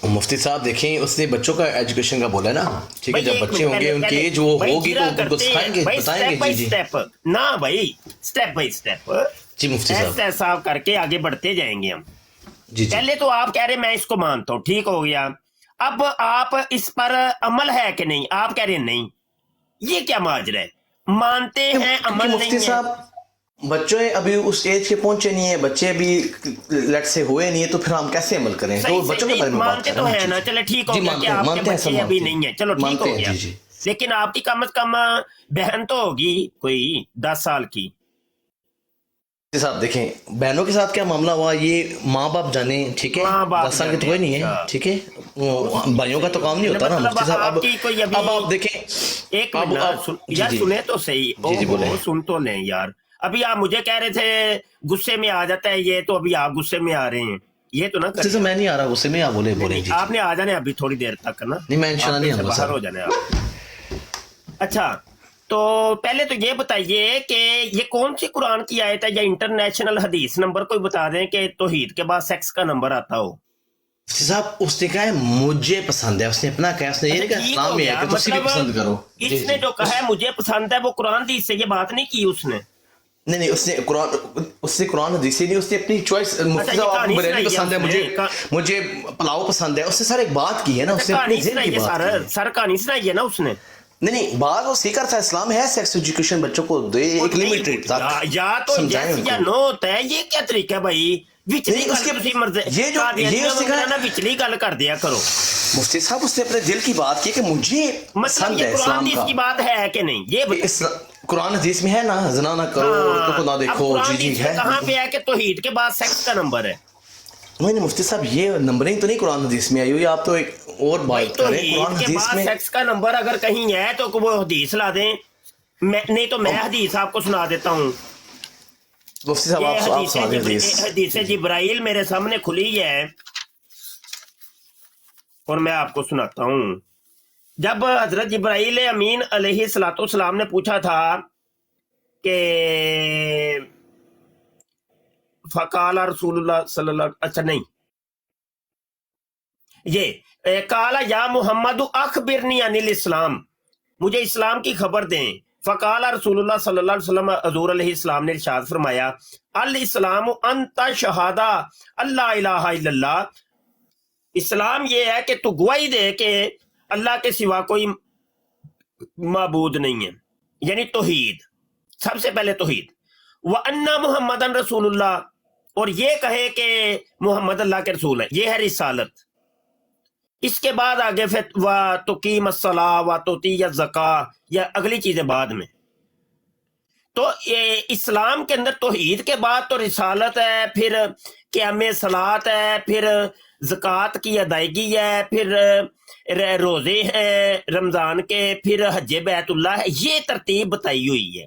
मुफ्ती साहब देखें, उसने बच्चों का एजुकेशन का बोला है ना, ठीक है, जब बच्चे होंगे उनकी एज वो होगी तो उनको सिखाएंगे, बताएंगे। जी स्टेप ना भाई, स्टेप बाय स्टेप जी मुफ्ती साहब ऐसा करके आगे बढ़ते जाएंगे हम। जी पहले तो आप कह रहे मैं इसको मानता हूँ, ठीक हो गया। अब आप इस पर अमल है कि नहीं? आप कह रहे नहीं। ये क्या माजरा है? मानते हैं अमल मुफ्ती नहीं है। साहब बच्चे अभी उस एज के पहुंचे नहीं है, बच्चे अभी लेट से हुए नहीं है, तो फिर हम कैसे अमल करें? तो सही बच्चों के बारे में बात मानते कर तो रहे हैं। है ना, चले ठीक हो गया कि आपके बच्चे अभी नहीं है, चलो ठीक हो गया। लेकिन आपकी कम से कम बहन तो होगी कोई 10 साल की। साहब देखें बहनों के साथ क्या मामला हुआ ये माँ बाप जाने, ठीक है? 10 साल के तो कोई नहीं है, ठीक है? भाइयों का तो काम नहीं होता ना मुफ्ती साहब। अब आप देखें एक मिनट यार, सुने तो सही। बोले। सुन तो लें यार। अभी आप मुझे कह रहे थे गुस्से में आ जाता है ये, तो अभी आप गुस्से में आ रहे हैं, ये तो ना करें। मैं नहीं आ रहा गुस्से में, आप बोले जी। आपने आ जाने अभी थोड़ी देर तक ना। नहीं मैं इंशाल्लाह नहीं आऊंगा, बाहर हो जाने आप। अच्छा तो पहले तो ये बताइए कि ये कौन सी कुरान की आयत है या इंटरनेशनल हदीस नंबर कोई बता दें कि तौहीद के बाद सेक्स का नंबर आता हो। साहब उसने कहा है मुझे पसंद है, उसने अपना कहा, उसने ये नहीं कहा इस्लाम में है कि तुसी भी पसंद करो। इसने जो कहा है मुझे पसंद है, वो कुरान हदीस से ये बात नहीं की उसने। नहीं उसने कुरान हदीस नहीं, उसने अपनी चॉइस। मुफ्ती साहब आपको बिरयानी पसंद है, मुझे पुलाव पसंद है, उससे सर एक बात की है ना, उसने अपनी दिल की बात की है। सर कहानी सुनाई है ना उसने। नहीं बात वो सीकर था, इस्लाम है सेक्स एजुकेशन बच्चों को दे एक लिमिटेड तक या तो यस या नो होता है। ये क्या तरीका है भाई? विचली गल कर दिया करो। मुफ्ती साहब उसने अपने दिल की बात की कि मुझे पसंद है इस्लाम का। की बात है कि नहीं ये कुरान हदीस में है ना, ज़िना ना करो, औरतों को ना देखो। जी है। कहाँ पे है कि तौहीद के बाद सेक्स का नंबर है? नहीं मुफ्ती साहब ये नंबरिंग तो नहीं कुरान हदीस में आई हुई, आप तो एक और बात करें। कुरान हदीस में सेक्स का नंबर अगर कहीं है तो वो हदीस ला दें, नहीं तो मैं हदीस आपको सुना देता हूँ। मुफ्ती साहब आप सुना दें हदीस जिब्राइल मेरे सामने खुली है और मैं आपको सुनाता हूँ। जब हजरत जिब्राइल अमीन अलैहिस्सलाम ने पूछा था कि फकाला रसूलुल्लाह सल्लल्लाहु, अच्छा नहीं, ये काला या मुहम्मद अखबिरनी अनिल इस्लाम, मुझे इस्लाम की खबर दें। फकाला रसूलुल्लाह सल्लल्लाहु अलैहि वसल्लम, हजूर अलैहिस्सलाम ने इरशाद फरमाया, अल इस्लाम अंता शहादा अल्ला इलाहा इल्लल्लाह, इस्लाम ये है कि तू गवाही दे कि अल्लाह के सिवा कोई माबूद नहीं है, यानी तौहीद, सबसे पहले तौहीद। व अन्ना मुहम्मदन रसूलुल्लाह, और ये कहे कि मोहम्मद अल्लाह के रसूल है, ये है रिसालत। इसके बाद आगे फिर व तुकीम अस्सला व तुती ज़का, या अगली चीजें बाद में। तो ये इस्लाम के अंदर तौहीद के बाद तो रिसालत है, फिर क़याम सलात है, फिर ज़कात की अदायगी है, फिर रोजे हैं रमजान के, फिर हज बैतुल्लाह है, ये तरतीब बताई हुई है।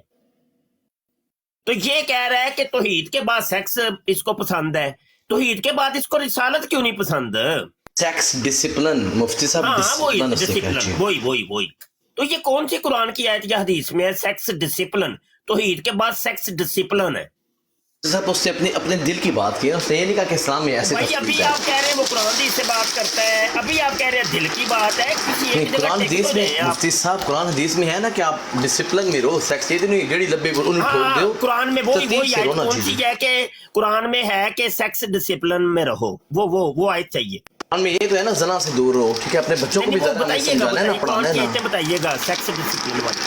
तो ये कह रहा है कि तौहीद के बाद सेक्स इसको पसंद है, तौहीद के बाद इसको रिसालत क्यों नहीं पसंद? सेक्स डिसिप्लिन मुफ्ती साहब, डिसिप्लिन वही। तो ये कौन सी कुरान की आयत या हदीस में है सेक्स डिसिप्लिन? तौहीद के बाद सेक्स डिसिप्लिन है। साहब उससे अपने दिल की बात की, उसने ये नहीं कहा कि इस्लाम में ऐसे। भाई अभी आप कह रहे हैं वो कुरान हदीस से बात करता है, अभी आप कह रहे हैं दिल की बात है। कुरान हदीस में मुफ्ती साहब कुरान हदीस में है ना कि आप डिसिप्लिन में रहो, सेक्स ये नहीं जेडी लब्बे उन्हें ठोक दो। कुरान में वही आयत कौन सी है कि कुरान में है कि सेक्स डिसिप्लिन में रहो, वो आयत चाहिए। कुरान में ये तो है ना ज़ना से दूर रहो, ठीक है? अपने बच्चों को भी बताइएगा सेक्स डिसिप्लिन वाली।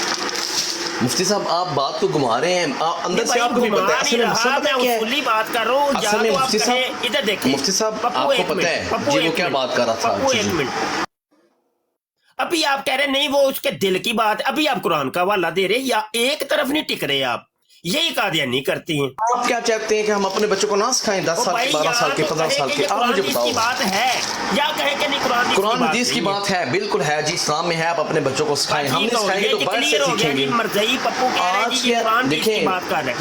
मुफ्ती साहब आप बात को घुमा रहे हैं, आप अंदर से आपको भी पता है असल में मसला क्या है। बात कर रहा हूं, असल में मुफ्ती साहब इधर देखिए, मुफ्ती साहब आपको पता है जी वो क्या बात कर रहा था। एक मिनट, अभी आप कह रहे नहीं वो उसके दिल की बात, अभी आप कुरान का हवाला दे रहे या एक तरफ नहीं टिक रहे आप, यही कादियानी करती हैं। आप क्या चाहते हैं कि हम अपने बच्चों को ना सिखाएं 10 साल 12 साल के 15 साल के? आप मुझे बताओ। बात है या कहे कि नहीं कुरान हदीस की बात है, बिल्कुल है जी, इस्लाम में है, आप अपने बच्चों को सिखाएं। हमने सिखाएंगे तो बाहर से सीखेंगे। आज के देखिए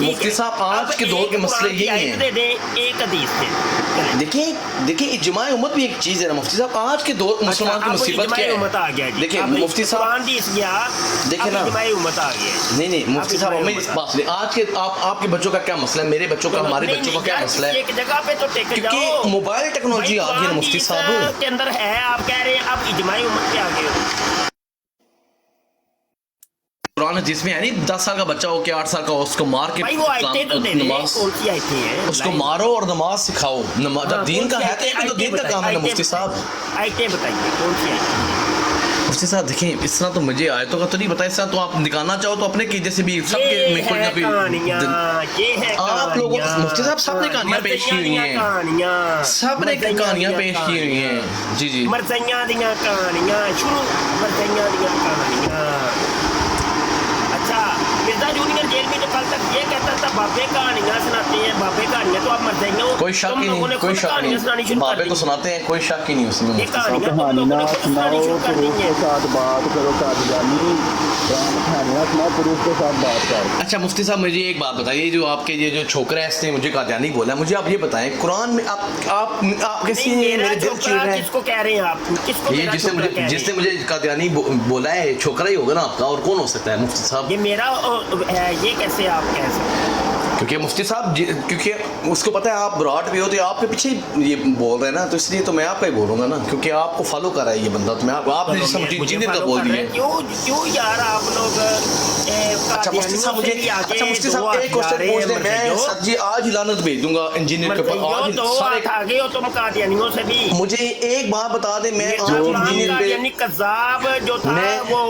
मुफ्ती साहब आज के दौर के मसले यही हैं। एक हदीस से देखिए इज्माए उम्मत भी एक चीज है ना मुफ्ती साहब, आज के दौर मुसलमान की मुसीबत क्या है? देखिए मुफ्ती साहब देखिए ना, नहीं मुफ्ती साहब हमें इस बात से आज के आपके बच्चों का क्या मसला है, मेरे बच्चों का, हमारे बच्चों का क्या मसला है? एक जगह पे तो टिक जाओ, क्योंकि मोबाइल टेक्नोलॉजी आ गई है मुफ्ती साहब के अंदर है। आप कह रहे हैं अब इज्माई उम्मत पे आ गए हो। कुरान हदीस में है नहीं 10 साल का बच्चा हो के 8 साल का हो, उसको मार के नमाज, उसको मारो और नमाज सिखाओ। जब दीन का है तो दीन का काम है ना मुफ्ती साहब। आयतें बताइए कौन सी आयतें? मुफ्ती साहब देखें, इस तरह तो मुझे आयतों का तो नहीं पता, इस तरह तो आप निकालना चाहो तो अपने कीजे से भी सबके में कोई ना कोई आप लोगों मुफ्ती साहब सब ने कहानियां पेश की हुई हैं, सब ने कहानियां पेश की हुई हैं। जी जी मरज़इयां दियां कहानियां शुरू, मरज़इयां दियां कहानियां। अच्छा, मिर्जा जूनियर जेल में तो कल तक ये कहता था बाबे कहानियां सुनाते हैं, बाबे कहानियां, तो आप मरज़इयां कोई शक ही नहीं, कोई शक नहीं, बाबे तो सुनाते हैं, कोई शक ही नहीं उसमें। ये कहानियां तुम लोगों ने खुद सुनानी शुरू कर दी हैं। अच्छा मुफ्ती साहब मुझे एक बात बताइए, जो आपके ये जो छोकरा है इसने मुझे कादियानी बोला, मुझे आप ये बताएं कुरान में आप कैसे मेरे दिल चीर रहे हैं? किसको कह रहे हैं आप? किसको? ये जिसने मुझे कादियानी बोला है छोकरा ही होगा ना आपका, और कौन हो सकता है मुफ्ती साहब? ये मेरा है, ये कैसे आप कह सकते हैं? क्योंकि मुफ्ती साहब क्योंकि उसको पता है आप ब्रॉड पे हो तो आपके पीछे ये बोल रहे हैं ना, तो इसलिए तो मैं आपका ही बोलूंगा ना, क्योंकि आपको फॉलो कर रहा है ये बंदा, तो मैं आपने जिससे मुझे इंजीनियर का बोल दिया। क्यों यार आप लोग अच्छा मुफ्ती साहब मुझे एक क्वेश्चन पूछ दें, मैं सर जी आज ही लानत भेज दूंगा इंजीनियर के पास, आज सारे आगे हो तुम कादियानियों से भी। मुझे एक बात बता दे, मैं आज इंजीनियर पे कज़ाब जो था वो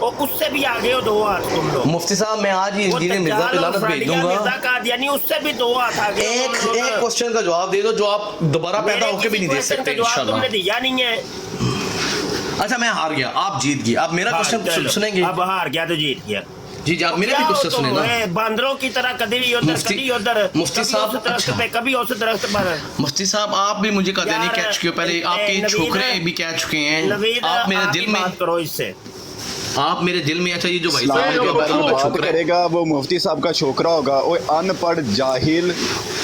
उससे भी आगे हो 2 हाथ तुम लोग। मुफ्ती साहब मैं आज ही इंजीनियर मिर्जा पे लानत भेज दूंगा, मिर्जा कादियानी उससे भी 2 हाथ आगे। एक क्वेश्चन का जवाब दे दो जो आप दोबारा पैदा होकर भी नहीं दे सकते इंशाल्लाह। तुमने दिया नहीं है। अच्छा मैं हार गया, आप जीत गए, आप मेरा क्वेश्चन सुनेंगे? अब हार गया तो जीत गया। जी जी आप मेरे भी क्वेश्चन सुने ना। बांदरों की तरह कभी उधर कभी उधर, मुफ्ती साहब दरख्त पे कभी उस दरख्त पर। मुफ्ती साहब आप भी मुझे कादियानी कह चुके हो, पहले आपके छोकरे भी कह चुके हैं, आप मेरे दिल में बात करो इससे, आप मेरे दिल में। अच्छा ये जो भाई बात करेगा वो मुफ्ती साहब का छोकरा होगा, वो अनपढ़ जाहिल,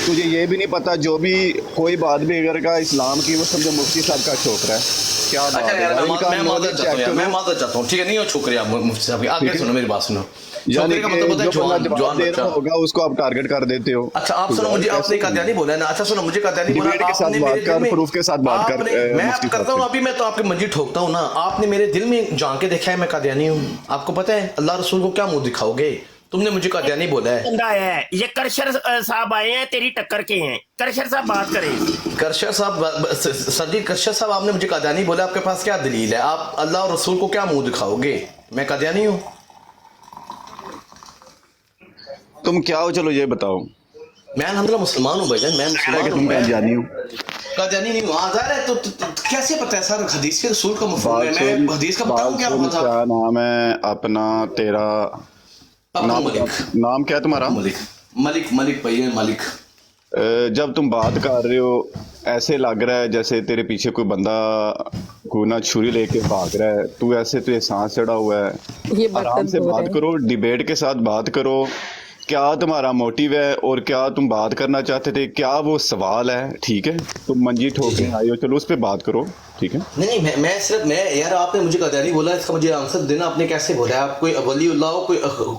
तुझे ये भी नहीं पता जो भी कोई बात भी अगर का इस्लाम की वो समझो मुफ्ती साहब का छोकरा है। क्या बात है, मैं मादर चाहता हूँ, ठीक है नहीं हो छोकरे आप मुफ्ती साहब की, आगे सुनो मेरी बात सुनो। यानी कि जो जवाब दे रहा होगा उसको आप टारगेट कर देते हो। अच्छा आप सुनो, मुझे आपने कादियानी बोला है ना, अच्छा सुनो मुझे कादियानी बोला, डिबेट के साथ बात कर, प्रूफ के साथ बात कर। मैं करता हूँ अभी, मैं तो आपके मंजी ठोकता हूँ ना, आपने मेरे दिल में जान के देखा है मैं कादियानी हूँ, आपको पता है अल्लाह रसूल को क्या मुंह दिखाओगे? तुमने मुझे कादियानी बोला है। ये करशर साहब आए हैं, तेरी टक्कर के हैं, करशर साहब बात करें। करशर साहब सर जी, करशर साहब आपने मुझे कादियानी बोला, आपके पास क्या दलील है? आप अल्लाह और रसूल को क्या मुंह दिखाओगे? मैं कादियानी हूँ। तुम क्या हो, चलो ये बताओ। मैं अल्हम्दुलिल्लाह मुसलमान हूँ भाईजान, मैं मुसलमान हूँ। कादियानी हूँ? कादियानी नहीं हूँ। ज़ाहिर है, तो कैसे पता है सर? हदीस के रसूल का मफ़हूम है, मैं हदीस का बताऊँ क्या हुआ था? क्या नाम है अपना तेरा? नाम क्या है तुम्हारा? मलिक भाई, मलिक। जब तुम बात कर रहे हो ऐसे लग रहा है जैसे तेरे पीछे कोई बंदा कोई ना छुरी लेके भाग रहा है, तू ऐसे तुझे सांस चढ़ा हुआ है। आराम से बात करो, डिबेट के साथ बात करो, क्या तुम्हारा मोटिव है और क्या तुम बात करना चाहते थे, क्या वो सवाल है? ठीक है, तुम मंजी ठोकने आए हो, चलो उस पर बात करो, ठीक है? नहीं मैं यार आपने मुझे कादियानी बोला, इसका मुझे आंसर देना। आपने कैसे बोला? आप कोई वलीउल्लाह हो,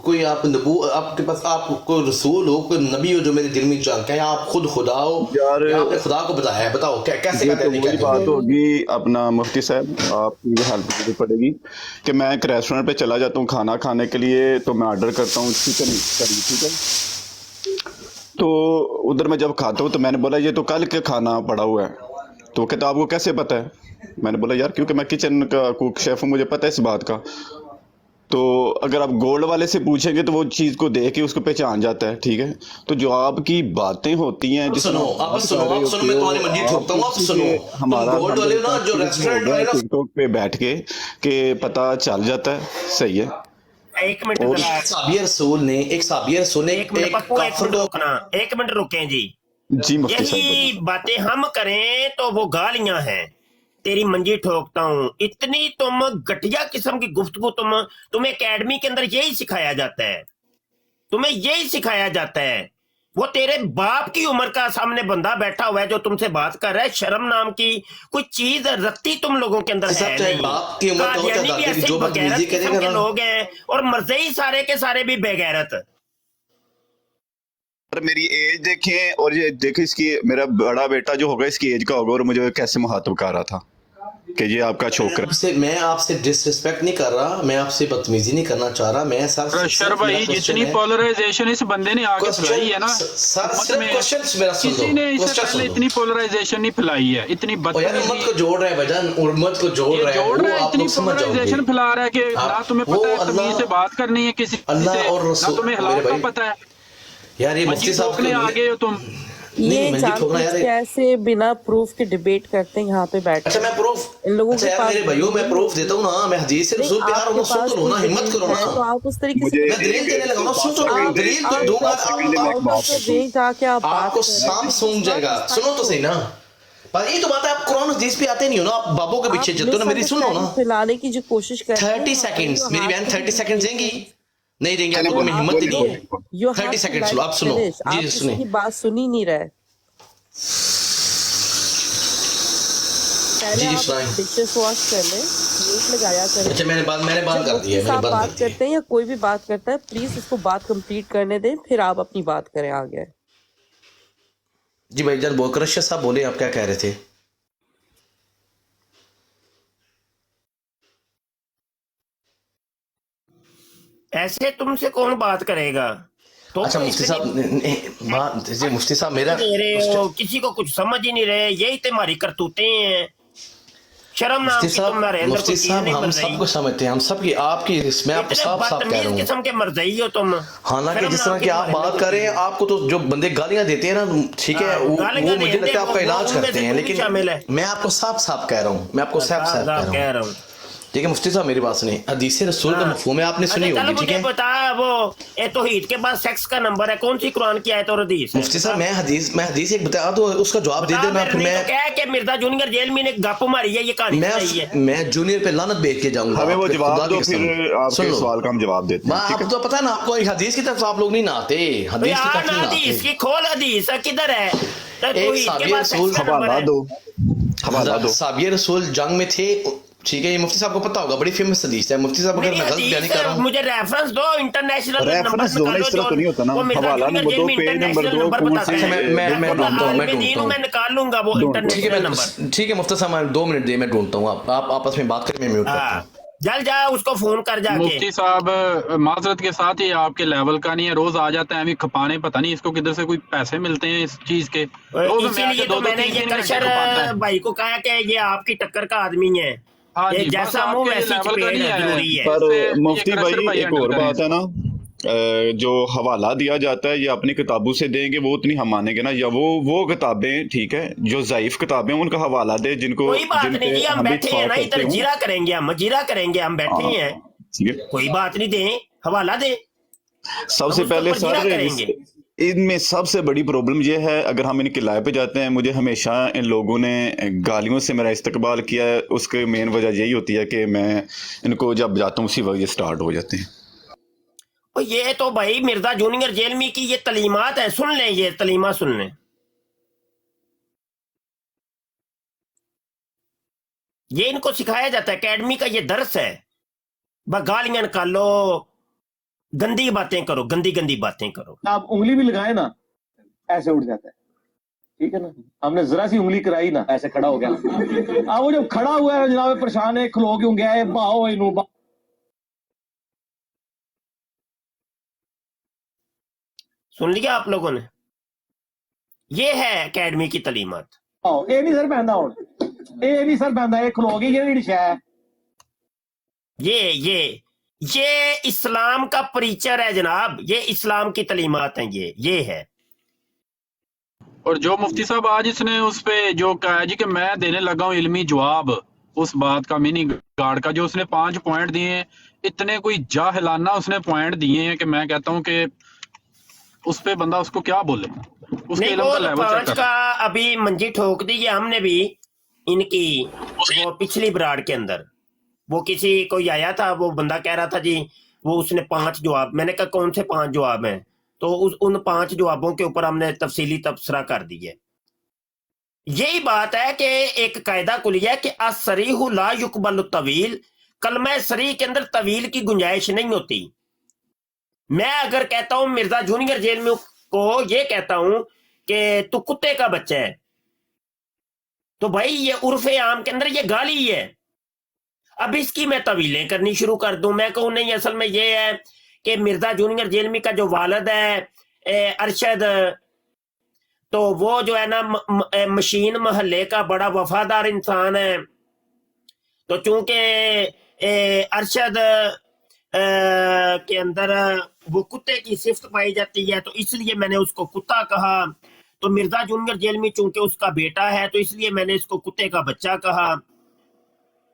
कोई आप नबू, आपके पास आप कोई रसूल हो, कोई नबी हो जो मेरे दिल में जानता है, आप खुद खुदा हो यार, आपने खुदा को बताया है? बताओ कैसे कादियानी? वही बात होगी अपना मुफ्ती साहब, आपकी हेल्प करनी पड़ेगी कि मैं एक रेस्टोरेंट पे चला जाता हूँ खाना खाने के लिए, तो मैं ऑर्डर करता हूँ चिकन करी, ठीक है? तो उधर मैं जब खाता हूँ तो मैंने बोला ये तो कल के खाना पड़ा हुआ है, तो कहता आपको कैसे पता है? मैंने बोला यार क्योंकि मैं किचन का कुक शेफ हूँ, मुझे पता है इस बात का। तो अगर आप गोल्ड वाले से पूछेंगे तो वो चीज को देख के उसको पहचान जाता है, ठीक है? तो जो आपकी बातें होती हैं, सुनो मैं तुम्हारी मंजी ठोकता हूँ, आप सुनो। हमारा गोल्ड वाले ना जो रेस्टोरेंट वाले ना टिकटॉक पे बैठ के पता चल जाता है, सही है? एक मिनट, एक साबिया रसूल ने एक मिनट रुकें जी। मुफ्ती यही बातें हम करें तो वो गालियां हैं। तेरी मंजी ठोकता हूँ, इतनी तुम घटिया किस्म की गुफ्तगू, तुम्हें एकेडमी के अंदर यही सिखाया जाता है, तुम्हें यही सिखाया जाता है। वो तेरे बाप की उम्र का सामने बंदा बैठा हुआ है जो तुमसे बात कर रहा है, शर्म नाम की कोई चीज रखती तुम लोगों के अंदर है नहीं। बाप की उम्र भी ऐसे बगैरत किस्म के लोग हैं, और मर्ज़ई सारे के सारे भी बेगैरत। मेरी एज देखें और ये देखें, इसकी मेरा बड़ा बेटा जो होगा इसकी एज का होगा और मुझे कैसे मुखातब कर रहा था। کہ یہ आपका छोकरा मैं आपसे डिसरिस्पेक्ट नहीं कर रहा, मैं आपसे बदतमीजी नहीं करना चाह रहा, मैं सर अशर भाई जितनी पोलराइजेशन इस बंदे ने आगे फैलाई है ना सर उम्मत सिर्फ में क्वेश्चन मेरा सुन किसी लो, ने इससे क्वेश्चन पहले सुन लो। इतनी पोलराइजेशन नहीं फैलाई है, इतनी और यार उम्मत बदतमीजी को जोड़ रहा है भाईजान, उम्मत को जोड़ ये रहा है, जोड़ रहा वो है, आप इतनी लोग समझ पोलराइजेशन जाओगे। फैला रहा है कि ना तुम्हें वो पता है तमीज अल्लाह से बात करनी है किसी अल्लाह से, और ना रसूल तुम्हें मेरे हलाल का भाई पता है, यार ये मंजी मुफ्ती साहब ठोकने आ गए हो तुम। नहीं ये मंजी ठोकना यार कैसे बिना प्रूफ के डिबेट करते हैं यहाँ पे बैठ अच्छा मैं प्रूफ इन लोगों अच्छा के यार पास मेरे भाइयों मैं प्रूफ देता हूँ ना, मैं हदीस से रसूल पे आ रहा हूँ, सुन तो लो ना, हिम्मत करो ना, तो आप उस तरीके से मैं दलील देने लगा ना, सुन तो लो, दलील तो दूंगा रेंज आके आप बात आपको कर रहे सांप हैं। सूंघ जाएगा, सुनो तो सही ना। पर ये तो बात है, आप कुरान हदीस पे आते नहीं हो ना, आप बाबों के पीछे चलते हो ना, मेरी सुनो ना। फैलाने की जो कोशिश कर रहे हैं 30 सेकंड्स मेरी बहन 30 सेकंड्स देंगी? नहीं देंगे, आपको में हिम्मत ही नहीं है। 30 सेकंड्स लो, आप सुनो जी सुनिए। बात सुनी नहीं रहे। पहले जी, आप सुनाएं। डिशेस वॉश कर लें, म्यूट लगाया करें। अच्छा मैंने बात कर दी है, मैंने आप बात बात कर दी है। करते हैं या कोई भी बात करता है, प्लीज उसको बात कंप्लीट करने दें, फिर आप अपनी बात करें आगे। जी भाईजान बोकर साहब बोले, आप क्या कह रहे थे? ऐसे तुमसे कौन बात करेगा? तो अच्छा मुफ्ती साहब बात जी, मुफ्ती साहब मेरा दे रहे हो, किसी को कुछ समझ ही नहीं रहे, यही तुम्हारी करतूतें हैं। शर्म नाम मुफ्ती की तुम्हारे अंदर मुफ्ती कोई चीज साहब नहीं हम बन रही। सबको समझते हैं, हम सबकी आपकी मैं आपको इतने साफ साफ कह रहा बदतमीज हूँ। किस्म के मरजई हो तुम। हालांकि शर्म जिस नाम तरह की आप तुम्हारे बात अंदर कर रहे हैं, आपको तो जो बंदे गालियां देते हैं ना, ठीक है, वो गालियां मुझे देते लगता है हैं, आपका इलाज उनमें करते से हैं, तू भी लेकिन शामिल है। मैं आपको साफ साफ कह रहा हूँ, मैं आपको साफ साफ कह कह रहा हूँ। ठीक है मुफ्ती साहब मेरी बात सुनिए, हदीस रसूल का मफहूम है, आपने सुनी अच्छा, चलो होगी, ठीक मुझे है बता, वो ए तौहीद के बाद सेक्स का नंबर है, कौन सी कुरान की आयत और हदीस है? मुफ्ती साहब मैं हदीस एक बता दो, उसका जवाब दे देना, फिर मैं क्या कि मिर्जा जूनियर जेल में ने गप मारी है, ये कहानी सही है। मैं जूनियर पे लानत भेज के जाऊंगा। हमें वो आपके जवाब खुदा दो, की कसम। फिर सुन आपके लो। सवाल का हम जवाब देते हैं, ठीक आपको तो पता है ना, आपको हदीस की तरफ आप लोग नहीं नहाते, हदीस की तरफ नहीं हदीस नहाते। की खोल, हदीस किधर है? तो एक तौहीद के साबिर बाद रसूल सेक्स का नंबर है। हवाला दो। साबिर रसूल जंग में थे, ठीक है, ये मुफ्ती साहब को पता होगा, बड़ी फेमस हदीस है। मुफ्ती साहब अगर मेरी मैं गलत बयान हदीस कर रहा हूँ, मुझे रेफरेंस दो, इंटरनेशनल रेफरेंस दो ना, इस तरह तो नहीं होता ना, हवाला नंबर दो, पेज नंबर दो, कौन से मैं ढूंढता हूँ, मैं निकाल लूंगा वो ठीक है इंटरनेशनल नंबर। ठीक है मुफ्ती साहब 2 मिनट दे, मैं ढूंढता हूँ, आप आपस में बात करें, मैं म्यूट करता हूँ। जल जा, उसको फोन कर जाके। मुफ्ती साहब माजरत के साथ ये आपके लेवल का नहीं है, रोज आ जाता है अभी खपाने, पता नहीं इसको किधर से कोई पैसे मिलते हैं इस चीज के, रोज में आके इसीलिए तो मैंने ये करशर भाई को कहा कि ये आपकी टक्कर का आदमी है, हाँ ये जी, बस जैसा मुंह आपके वैसी लेवल का चपेट नहीं है, है। जरूरी है। पर मुफ्ती ये क्रशर भाई एक हैंडल और करें। बात है ना, जो हवाला दिया जाता है ये अपनी किताबों से देंगे, वो उतनी हम मानेंगे ना, या वो किताबें, ठीक है, जो ज़ाइफ किताबें उनका हवाला दे, जिनको कोई बात जिन नहीं पे जी, हम भी बैठे हैं ना, इत्तेफाक इधर करते जीरा करेंगे, हम जीरा करेंगे, हम बैठे हैं, ठीक है। कोई बात नहीं, दे हवाला दे, सबसे हम पहले उसके ऊपर जीरा सर करेंगे। इनमें सबसे बड़ी प्रॉब्लम ये है, अगर हम इन किलाए पे जाते हैं, मुझे हमेशा इन लोगों ने गालियों से मेरा इस्तकबाल किया है, उसके मेन वजह यही होती है कि मैं इनको जब जाता हूँ उसी वक्त ये स्टार्ट हो जाते हैं। और ये तो भाई मिर्जा जूनियर जेल में की ये तलीमात है, सुन लें, ये तलीमा सुन लें। ये इनको सिखाया जाता है, एकेडमी का ये दर्स है, गालियां निकालो, गंदी बातें करो, गंदी गंदी बातें करो। आप उंगली भी लगाए ना, ऐसे उठ जाता है, ठीक है ना, हमने जरा सी उंगली कराई ना, ऐसे खड़ा हो गया। अब वो जब खड़ा हुआ है जनाब परेशान है, खलो क्यों गया है, बाहो इनू सुन लिया आप लोगों ने, ये है एकेडमी की तलीमात। ये नहीं सर पहनता हूँ, ये नहीं सर पहनता, ये खलो गई, ये नहीं डिशा है। ये इस्लाम का परिचर है जनाब, ये इस्लाम की तलीमात हैं, ये है। और जो मुफ्ती साहब आज इसने उस पे जो कहा है जी कि मैं देने लगा हूँ इल्मी जवाब, उस बात का मिनी गार्ड का, जो उसने 5 पॉइंट दिए हैं, इतने कोई जाहिलाना उसने पॉइंट दिए हैं कि मैं कहता हूँ कि उस पे बंदा उसको क्या बोले, उसके नहीं, इल्म वो का लेवल चेक 5 कर। का अभी मंजी ठोक दी है हमने भी इनकी, वो पिछली बराड़ के अंदर वो किसी कोई आया था, वो बंदा कह रहा था जी, वो उसने 5 जवाब, मैंने कहा कौन से 5 जवाब हैं, तो उन 5 जवाबों के ऊपर हमने तफसीली तबसरा कर दी है। यही बात है कि एक कायदा कुलिया है कि असरीहु ला युकबलु तवील, कलमा सरी के अंदर तवील की गुंजाइश नहीं होती। मैं अगर कहता हूं मिर्जा जूनियर जेल में को ये कहता हूं कि तू कुत्ते का बच्चा है, تو بھائی یہ عرف عام کے اندر یہ گالی ہے. اب اس کی میں طویلیں کرنی شروع کر دوں, میں کہوں نہیں اصل میں یہ ہے کہ مرزا جونیئر جیلمی کا جو والد ہے ارشد, تو وہ جو ہے نا مشین محلے کا بڑا وفادار انسان ہے. تو چونکہ ارشد کے اندر وہ کتے کی صفت پائی جاتی ہے تو اس لیے میں نے اس کو کتا کہا. تو مرزا جونیئر جیلمی چونکہ اس کا بیٹا ہے تو اس لیے میں نے اس کو کتے کا بچہ کہا.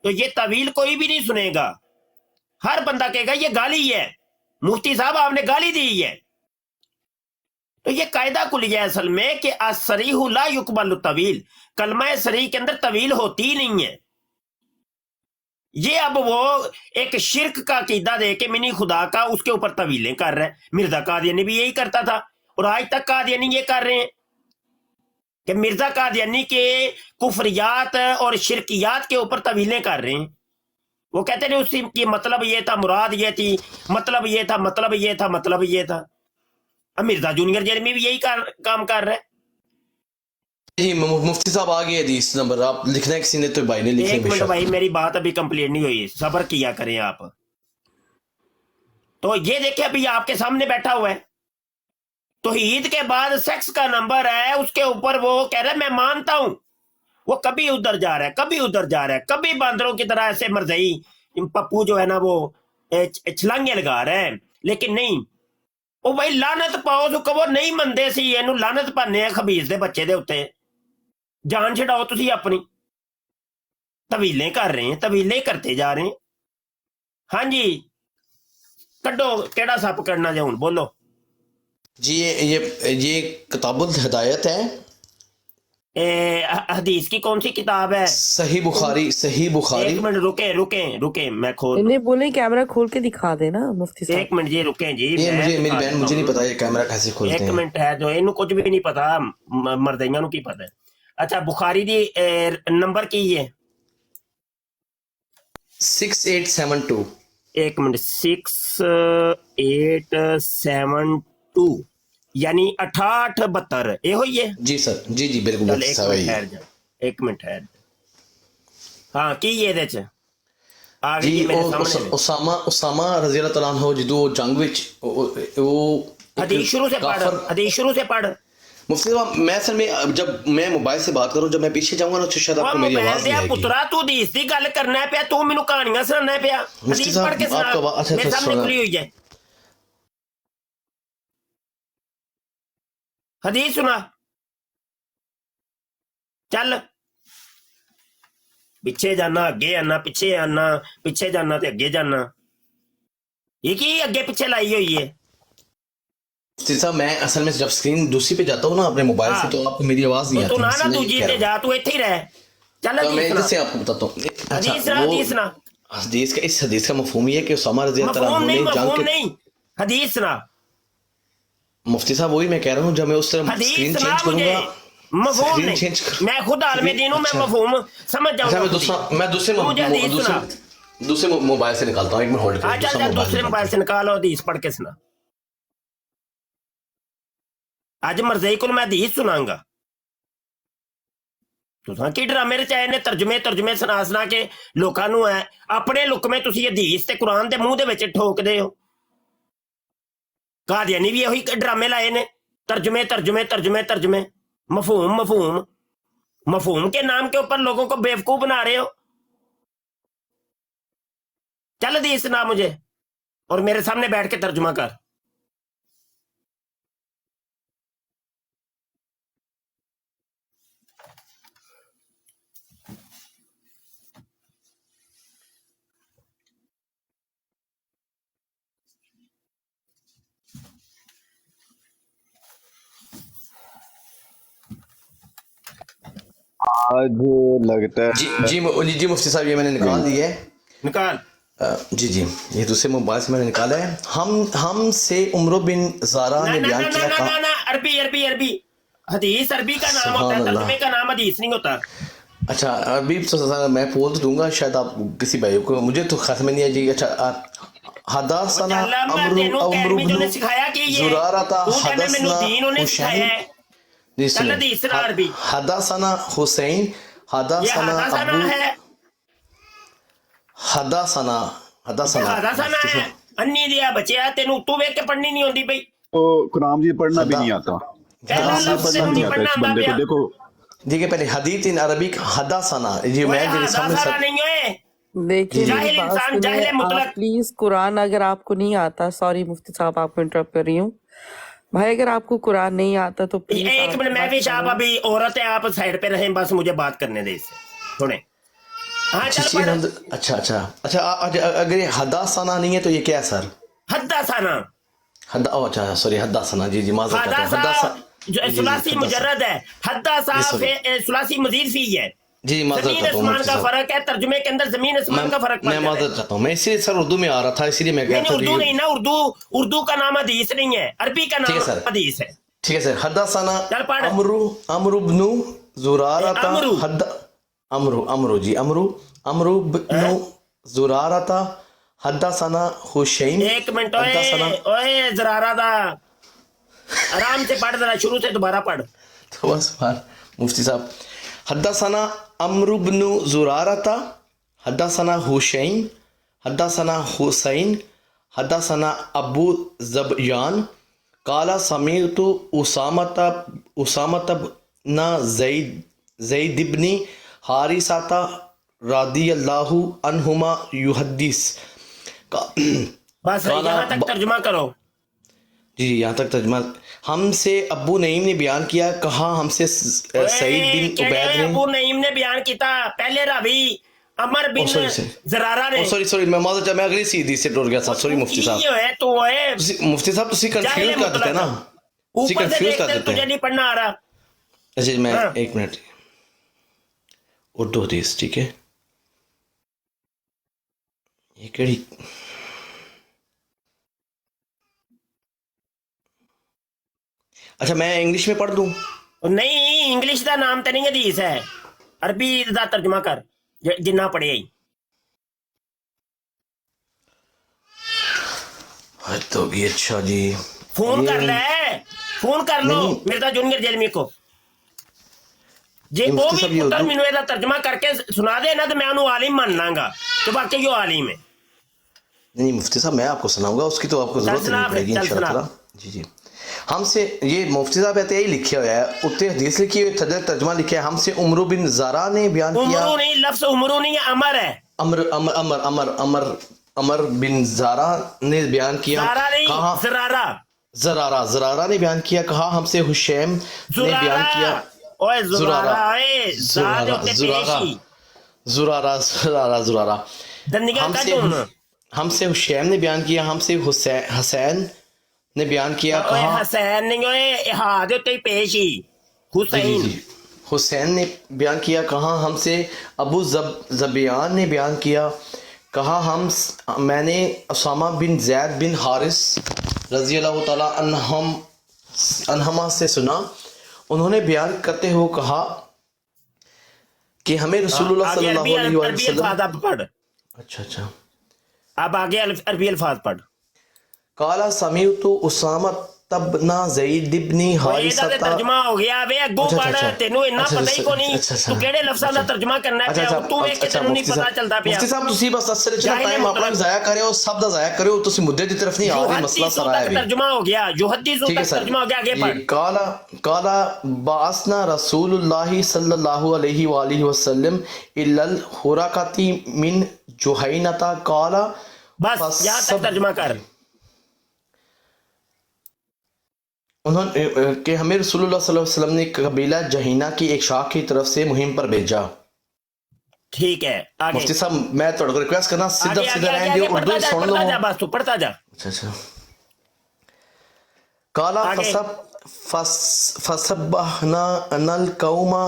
تو یہ طویل کوئی بھی نہیں سنے گا, ہر بندہ کہے گا یہ گالی ہے, مفتی صاحب آپ نے گالی دی ہے. تو یہ قاعدہ کلیہ ہے اصل میں کہ الصریح لا یقبل الطویل, کلمہ صریح کے اندر طویل ہوتی ہی نہیں ہے. یہ اب وہ ایک شرک کا عقیدہ دے کے منی خدا کا اس کے اوپر طویلیں کر رہے ہیں. مرزا قادیانی بھی یہی کرتا تھا اور آج تک قادیانی یہ کر رہے ہیں کہ مرزا قادیانی کے کفریات اور شرکیات کے اوپر طویلیں کر رہے ہیں. وہ کہتے ہیں اسی کی مطلب یہ تھا, مراد یہ تھی, مطلب یہ تھا, مطلب یہ تھا, مطلب یہ تھا. اب مرزا جونیئر جیلمی بھی یہی کام کر رہا ہے. جی مفتی صاحب آگے حدیث نمبر آپ لکھنا ہے, کسی نے تو بھائی نے لکھنا ہے. ایک منٹ بھائی, میری بات ابھی کمپلیٹ نہیں ہوئی, صبر کیا کریں آپ. تو یہ دیکھیں ابھی آپ کے سامنے بیٹھا ہوا ہے, توحید کے بعد سیکس کا نمبر ہے, اس کے اوپر وہ کہہ رہا ہے میں مانتا ہوں. وہ کبھی ادھر جا رہا ہے, کبھی ادھر جا رہا ہے, کبھی باندروں کی طرح ایسے مرزئی پپو جو ہے نا وہ چھلانگے لگا رہا ہے. لیکن نہیں, وہ بھائی لعنت پاؤ تو کہ وہ نہیں مندے سی اینو لعنت پانے ہیں خبیث دے بچے دے اتے. جان چھڑاؤ تسی اپنی, طویلیں کر رہے ہیں, طویلیں کرتے جا رہے ہیں. ہاں جی کڈو کیڑا سپ کرنا جاؤں بولو. جی یہ کتاب الہدایت ہے, حدیث کی کون سی کتاب ہے؟ صحیح بخاری. صحیح بخاری. ایک منٹ رکیں میں کھول, انہیں بولیں کیمرہ کھول کے دکھا دے نا مفتی صاحب. ایک منٹ جی رکیں جی. یہ مجھے میری بہن مجھے نہیں پتا یہ کیمرہ کیسے کھولتے ہیں. ایک منٹ ہے جو انہوں کچھ بھی نہیں پتا, مردیاں نو کی پتا ہے. اچھا بخاری دی نمبر کی ہے 6872. ایک منٹ 6872 یعنی 6872 یہ ہوئی ہے. جی سر, جی بالکل. ایک منٹ ٹھہر جا. ہاں کی یہ دے چ جی اسامہ رضی اللہ تعالیٰ عنہ جدو جنگ وچ وہ حدیث شروع سے پڑھ. مفتی صاحب میں اصل میں جب میں موبائل سے بات کروں, جب میں پیچھے جاؤں گا نا تو شاید آپ کو میری آواز نہیں آئے گی. پترا تو حدیث دی گل کرنا ہے پیا, تو مینوں کہانیاں سنانا ہے پیا. حدیث پڑھ کے سنا, میرے سامنے کھلی ہوئی ہے حدیث سنا. چل پیچھے جانا اگے آنا, پیچھے آنا, پیچھے جانا تے اگے جانا. یہ کی اگے پیچھے لائی ہوئی ہے؟ صاحب میں اصل میں جب سکرین دوسری پہ جاتا ہوں نا اپنے موبائل سے تو آپ کو میری آواز نہیں آتی. تو نہ تو جیتے جا, تو ایتھے ہی رہ. چل حدیث سے آپ کو بتاتا ہوں. حدیث سنا. حدیث کا اس حدیث کا مفہوم یہ ہے کہ اسامہ رضی اللہ عنہ نے جنگ کے نہیں حدیث سنا. مفتی صاحب وہی میں کہہ رہا ہوں, جب میں اس طرح سکرین چینج کروں گا مفہوم نہیں, میں خود عالم دین ہوں, میں مفہوم سمجھ جاؤں گا. میں دوسرے موبائل سے نکالتا ہوں, ایک منٹ ہولڈ کریں. دوسرے موبائل سے نکالو, حدیث پڑھ کے سنا. اج مرزائی کو میں حدیث سناؤں گا. تساں کی ڈرامے رچائے نے, ترجمے سنا کے لوکاں نو ہے اپنے لکمے تسی حدیث تے قرآن دے منہ دے وچ ٹھوک دے ہو. قادیانی بھی یہی ڈرامے لائے نے, ترجمے. مفہوم کے نام کے اوپر لوگوں کو بیوقوف بنا رہے ہو. چل حدیث سنا مجھے اور میرے سامنے بیٹھ کے ترجمہ کر. آج لگتا ہے جی مفتی صاحب یہ میں نے نکال دی ہے. نکال. جی یہ دوسرے موبائل سے میں نے نکالا ہے. ہم سے عمرو بن زارا نے بیان کیا تھا. عربی حدیث عربی کا نام ہوتا ہے, ترجمے کا نام حدیث نہیں ہوتا. اچھا عربی میں بول تو دوں گا, شاید آپ کسی بھائی کو, مجھے تو خاص میں نہیں ہے جی. اچھا حدثنا عمرو بن زرارہ حدثنا حسین حدثنا حسین हदासना हदासना अबू है, हदासना हदासना हदासना है। अन्नी दिया बच्चा तेनू तू वेख के पढ़नी नहीं होती भाई। तो कुरान भी पढ़ना भी हदा- नहीं आता, पहला कुरान भी लफ्ज़ पढ़ना तेनू नहीं नहीं आता पढ़ना इस आंदा बंदे को। पिया। देखो देखिए पहले हदीत इन अरबिक हदासना ये मैं तेरे सामने हाँ, हदासना नहीं है, देखिए जाहिल मेरी बात इंसान, सुनिए जाहिल आप मुतलक। प्लीज कुरान अगर आपको नहीं आता, सॉरी मुफ्ती साहब आपको इंटरप्ट कर रही हूँ भाई, अगर आपको कुरान नहीं आता तो प्लीज एक मिनट मैं भी आप अभी औरत है, आप साइड पे रहें, बस मुझे बात करने दे इससे सुने। हाँ चल जिसकी पढ़। अच्छा अच्छा अच्छा अगर ये हदासना नहीं है तो ये क्या है सर? हदासना, अच्छा सॉरी हदासना, जी जी माजरत करता हूं। हदासा जो जी, जी, सुलासी हदासा। मुजर्रद है, हदासा जी, sorry। सुलासी मजीद फी है। जी जी माजरत जमीन करता हूँ आसमान मुफ्ती का साहब। फर्क है, तर्जुमे के अंदर जमीन आसमान का फर्क मैं पड़ता है। माजरत करता हूँ, मैं इसीलिए सर उर्दू में आ रहा था, इसीलिए मैं नहीं कहता उर्दू नहीं ना, उर्दू का नाम हदीस नहीं है, अरबी का ठीक नाम है सर। हदीस है। ठीक है सर। हदासना चल पढ़। अमरू इब्नु जुरारता अमरू। अमरू जी अमरू इब्नु जुरारता हदासना हुसैन। एक मिनट हदासना ओए जरारा दा आराम से पढ़, जरा शुरू से दोबारा पढ़। तो बस बार मुफ्ती साहब। हदासना अमरू इब्नु जुरारता हदासना हुसैन हदासना अबू ज़बियान काला समीअतु उसामत न ज़ैद इब्नी हारिसाता रदियल्लाहु अन्हुमा युहद्दिस। बस यहाँ तक तर्जुमा करो। जी यहाँ तक तर्जुमा। हमसे अबू नईम ने बयान किया, कहा हमसे सईद बिन उबैद ने। अबू नईम ने बयान किया, पहले रावी अमर बिन जरारा ने। सॉरी मैं माजरत, मैं अगली सीधी से टूट गया साहब, सॉरी मुफ्ती साहब। मुफ्ती साहब तुसी कंफ्यूज कर देते ना, तुसी ऊपर से कंफ्यूज कर देखते देते तुझे हैं। नहीं पढ़ना आ रहा। अच्छा मैं हाँ। एक मिनट, उर्दू हदीस ठीक है, ये केड़ी अच्छा मैं इंग्लिश में पढ़ दूं? नहीं इंग्लिश का नाम तो नहीं हदीस है, अरबी का तर्जुमा कर जिन्ना पढ़े ही। तो भी अच्छा जी, फोन कर ले, फोन कर लो नहीं। मिर्जा जूनियर जेलमी को, जे वो मुफ्ती साहब भी ये पुत्र उर्दू- मैनू ਇਹਦਾ तर्जुमा करके सुना दे ना, तो मैं उन्हें आलिम मान लांगा कि वाकई वो आलिम है। नहीं मुफ्ती साहब मैं आपको सुनाऊंगा, उसकी तो आपको जरूरत सुना नहीं पड़ेगी फिर, चल इंशाअल्लाह सुना। ताला। जी जी हमसे ये मुफ्ती साहब कहते यही लिखे हुआ है, उत्ते हदीस लिखी हुई, तर्जुमा लिखा है। हमसे उमरू बिन ज़रा ने बयान किया, उमरू नहीं, लफ्ज उमरू नहीं है, अमर है। अमर अमर अमर अमर अमर अमर बिन ज़रा ने बयान किया, ज़ारा नहीं, कहा ज़रारा। ज़रारा ने बयान किया, कहा हमसे हुशैम ने बयान किया। ओए ज़ुरारा, ज़ुरारा दंदिगा का जोन। हमसे हुशैम ने बयान किया, हमसे हसैन ने बयान किया, ओए कहा हसैन नहीं, ओए हाँ दे उत्ते पेश ही हुसैन। हुसैन ने बयान किया, कहा हमसे अबू ज़बियान ने बयान किया, कहा मैंने उसामा बिन ज़ैद बिन हारिस रज़ी अल्लाह ताला अन्हुमा से सुना, उन्होंने बयान करते हुए कहा कि हमें रसूलुल्लाह सल्लल्लाहु अलैहि वसल्लम। पढ़। अच्छा अब आगे अरबी अल्फाज पढ़। काला समीअतु उसामा तबना ज़ैद इब्नी हारिसा। तर्जुमा हो गया वे अगू पढ़, तेनू इतना पता ही को नहीं तू केड़े लफ्ज़ां दा तर्जुमा करना है, तू वेख के तेनू नहीं पता चलदा पिया। मुफ्ती साहब तुसी बस असर च टाइम अपना ज़ाया करियो, सब दा ज़ाया करियो, तुसी मुद्दे दी तरफ नहीं आ रहे, मसला सारा है। तर्जुमा हो गया, युहद्दिसु तक तर्जुमा हो गया, आगे पढ़। काला बासना रसूलुल्लाह सल्लल्लाहु अलैहि वालिहि वसल्लम इल्लल हुरकाती मिन जुहैनता काला। बस यहाँ तक तर्जुमा कर। उन्होंने कि हमें रसूलुल्लाह सल्लल्लाहु अलैहि वसल्लम ने कबीला जहीना की एक शाख की तरफ से मुहिम पर भेजा। ठीक है आगे। मुफ्ती साहब मैं थोड़ा रिक्वेस्ट करना, सीधा रहने दियो, उर्दू सुन लो। बस तू पढ़ता जा। अच्छा काला फसब्बहना अनल कौमा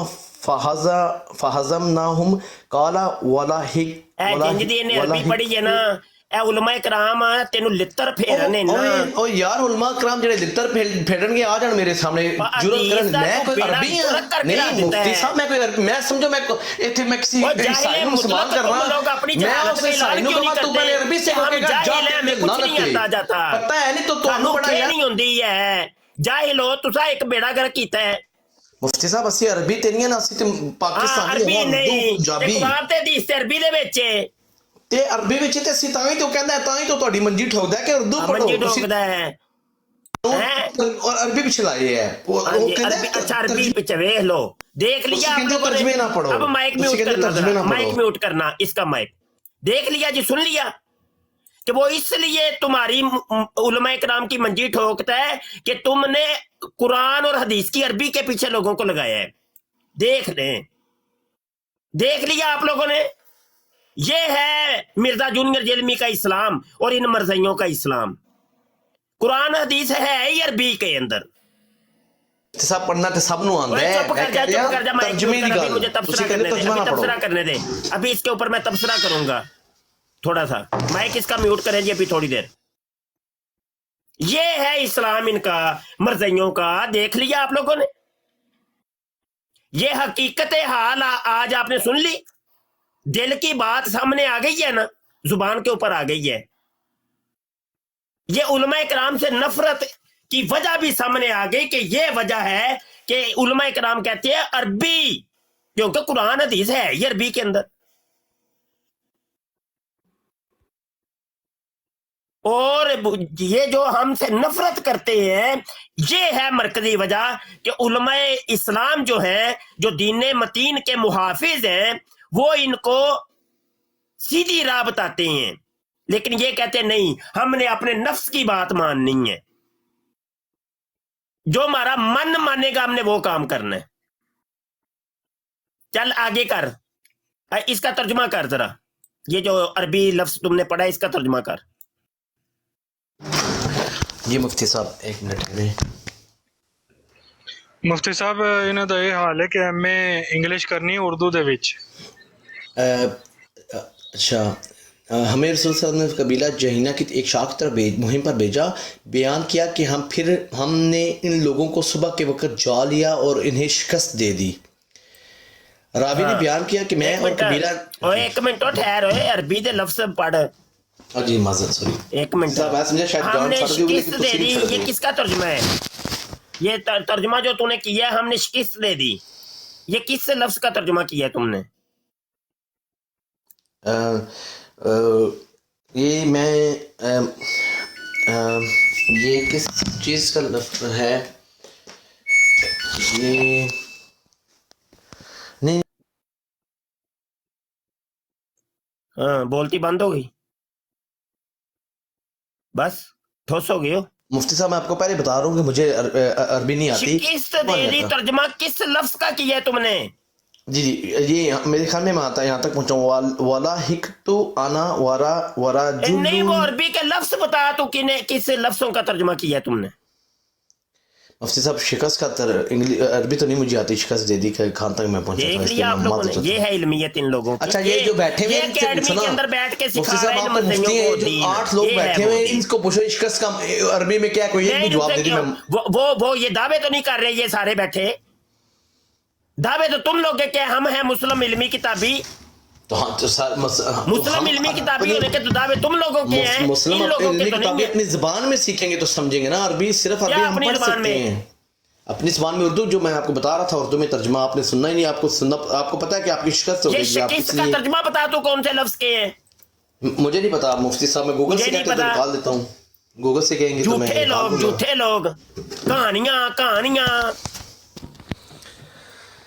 फहज़मनाहुम काला वलाहिक जिंदगी ने अरबी पढ़ी है ना, ए उलमाए कराम तेनू लित्तर फेरने ना। ओ यार उलमा कराम जेड़े लित्तर फेरन के आ जान मेरे सामने जुरत करन, मैं कोई अरबी नहीं मुफ्ती साहब, मैं कोई मैं समझो मैं इथे मैं किसी ईसाई को मुसलमान कर रहा, मैं उस ईसाई को कहूं तू पहले अरबी से कहेगा जा मैं कुछ नहीं आता जाता, पता है नहीं तो ਤੁਹਾਨੂੰ बड़ा नहीं होंदी है जाहिल हो तुसा एक बेड़ा गर्क कीता है। ਮੁਫਤੀ ਸਾਹਿਬ ਅਸੀਂ ਅਰਬੀ ਤੇ ਨਹੀਂ ਨਾ, ਅਸੀਂ ਤੇ ਪਾਕਿਸਤਾਨੀ ਅਰਬੀ ਹਾਂ, ਨਹੀਂ ਉਰਦੂ ਤੇ ਪੰਜਾਬੀ ਕੁਰਾਨ ਤੇ ਹਦੀਸ ਤੇ ਅਰਬੀ ਦੇ ਵਿੱਚ ਹੈ। ਤੇ ਅਰਬੀ ਵਿੱਚ ਤੇ ਅਸੀਂ ਤਾਂ ਹੀ ਤੋਂ ਕਹਿੰਦਾ, ਤਾਂ ਹੀ ਤੋਂ ਤੁਹਾਡੀ ਮੰਜੀ ਠੋਕਦਾ ਕਿ ਉਰਦੂ ਪੜ੍ਹੋ ਮੰਜੀ ਤੁਸੀਂ, ਠੋਕਦਾ ਹੈ और अरबी पिछे लाए है वो अरबी, अच्छा अरबी पीछे देख लो, देख लिया आप लोगों ने। तर्जमे ना पढ़ो, अब माइक म्यूट करना, माइक म्यूट करना, इसका माइक देख लिया जी, सुन लिया कि वो इसलिए तुम्हारी उलमा इकराम की मंजी ठोकता है कि तुमने कुरान और हदीस की अरबी के पीछे लोगों को लगाया है। देख लें, देख लिया आप लोगों ने। ये है मिर्जा जूनियर जेलमी का इस्लाम और इन मरज़इयों का इस्लाम। कुरान हदीस है ही अरबी के अंदर। सब पढ़ना तो सब नु आंदा है, चुप कर जा, चुप कर जा, तर्जमे दी गल मुझे तबसरा करने दे, अभी तबसरा करने दे, अभी इसके ऊपर मैं तबसरा करूंगा थोड़ा सा। माइक इसका म्यूट करें जी अभी थोड़ी देर। ये है इस्लाम इनका, मरज़इयों का। देख लिया आप लोगों ने, ये हकीकत हाल आज आपने सुन ली, दिल की बात सामने आ गई है ना, जुबान के ऊपर आ गई है। ये उलमा इकराम से नफरत की वजह भी सामने आ गई कि ये वजह है कि उलमा इकराम कहते हैं अरबी, क्योंकि कुरान हदीस है ये अरबी के अंदर। और ये जो हमसे नफरत करते हैं, ये है मरकजी वजह कि उलमा इस्लाम जो है, जो दीन मतीन के मुहाफिज हैं, वो इनको सीधी राह बताते हैं, लेकिन ये कहते नहीं हमने अपने नफ्स की बात माननी है, जो हमारा मन मानेगा हमने वो काम करना है। चल आगे कर, इसका तर्जुमा कर जरा, ये जो अरबी लफ्ज तुमने पढ़ा इसका तर्जुमा कर। जी मुफ्ती साहब एक मिनट में। ਮੁਫਤੀ ਸਾਹਿਬ ਇਹਨਾਂ ਦਾ ਇਹ ਹਾਲ ਹੈ ਕਿ ਐਮਏ ਇੰਗਲਿਸ਼ ਕਰਨੀ ਉਰਦੂ ਦੇ ਵਿੱਚ। अच्छा, हमें रसूल सल्लल्लाहु अलैहि वसल्लम ने कबीला जहीना की एक शाख की तरफ मुहिम पर भेजा, बयान किया कि हमने इन लोगों को सुबह के वक्त जा लिया और इन्हें शिकस्त दे दी। रावी ने बयान किया कि मैं और कबीला, एक मिनट ठहर, अरबी दे लफ्ज पढ़। जी माजरत, सॉरी, एक मिनट। हमने शिकस्त दे दी, ये किसका तर्जुमा है? ये तर्जुमा जो तूने किया है, हमने शिकस्त दे दी, ये किस लफ्ज का तर्जुमा किया है तुमने? ये मैं ये किस चीज का लफ्ज है? ये नहीं, हाँ, बोलती बंद हो गई, बस ठोस हो गई हो। मुफ्ती साहब मैं आपको पहले बता रहा हूँ कि मुझे अरबी नहीं आती। शिकस्त दे दी, तर्जुमा किस लफ्ज का किया है तुमने? जी जी, ये मेरे ख्याल में आता है, यहाँ तक पहुँचा वाला हिक तो आना वारा वारा नहीं, वो अरबी के लफ्ज बता तू किस लफ्जों का तर्जुमा किया है तुमने? मुफ्ती साहब शिकस्त का अरबी तो नहीं मुझे आती, शिकस्त दे दी खान तक मैं पहुंचा। देख लिया आप लोगों ने, ये है इल्मियत इन लोगों की। अच्छा, ये जो बैठे हुए एकेडमी के अंदर बैठ के सिखा रहे हैं मुफ्ती साहब, जो 8 लोग बैठे हुए हैं, इनको पूछो शिकस्त का अरबी में क्या, कोई एक भी जवाब दे दी। वो ये दावे तो नहीं कर रहे, ये सारे बैठे दावे तो तुम लोग के हम हैं मुस्लिम इल्मी किताबी, तो हाँ, तो मुस्लिम इल्मी किताबी होने के तो दावे तुम लोगों के हैं, मुस्लिम इन लोगों के तो नहीं है। अपनी जुबान में सीखेंगे तो समझेंगे ना, अरबी सिर्फ अरबी हम पढ़ सकते हैं अपनी जुबान में। उर्दू जो मैं आपको बता रहा था, उर्दू में तर्जुमा आपने सुनना ही नहीं, आपको सुनना, आपको पता है कि आपकी शिकस्त हो गई। इसका तर्जुमा बता तू कौन से लफ्ज के हैं? मुझे नहीं पता मुफ्ती साहब, मैं गूगल से कहते तो निकाल देता हूँ, गूगल से कहेंगे तो मैं झूठे लोग कहानियां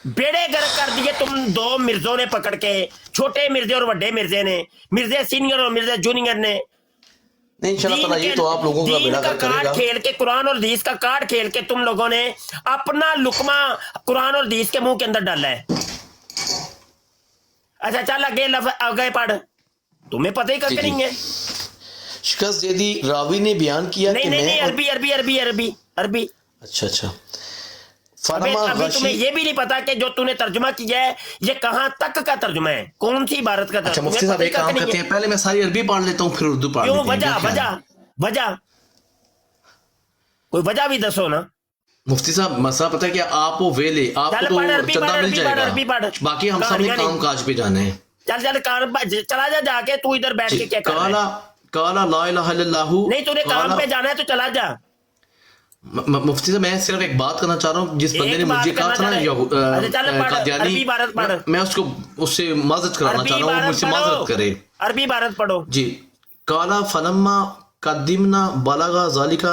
बेड़े गर्क कर दिए तुम दो मिर्जों ने पकड़ के, छोटे मिर्जे और बड़े मिर्जे ने, मिर्जे सीनियर और मिर्जे जूनियर ने। नहीं इंशाल्लाह ये तो आप लोगों का बेड़ा गर्क करेगा। खेल के कुरान और हदीस का कार्ड खेल के तुम लोगों ने अपना लुकमा कुरान और हदीस के मुंह के अंदर डाला है। अच्छा चल आगे पढ़, तुम्हें पता ही कहीं नहीं है। शिकस्त दे दी, रावी ने बयान किया कि नहीं, अरबी अरबी अरबी अरबी अरबी। अच्छा, अभी तुम्हें ये भी नहीं पता कि जो तूने तर्जुमा किया है ये कहाँ तक का तर्जुमा है, कौन सी इबारत का तर्जुमा? अच्छा मुफ्ती साहब एक काम करते हैं, पहले मैं सारी अरबी पढ़ लेता हूँ, फिर उर्दू पढ़ लेते हैं। वजह कोई वजह भी दसो ना। मुफ्ती साहब मसला पता है क्या, आप वो वेले आपको तो चंदा मिल जाएगा, बाकी हम सब काम काज पे जाने हैं। चल चला जा, जाके तू इधर बैठ के क्या कर रहा है? काला ला इलाहा इल्लल्लाहु। नहीं तूने काम पे जाना है तो चला जा। मुफ्ती साहब मैं सिर्फ एक बात करना चाह रहा हूँ, जिस बंदे ने मुझे कहा था ना कादियानी, मैं उसको उससे माजरत कराना चाह रहा हूँ, मुझसे माजरत करे। अरबी भारत पढ़ो जी। काला फलम्मा कदीमना बलगा ज़ालिका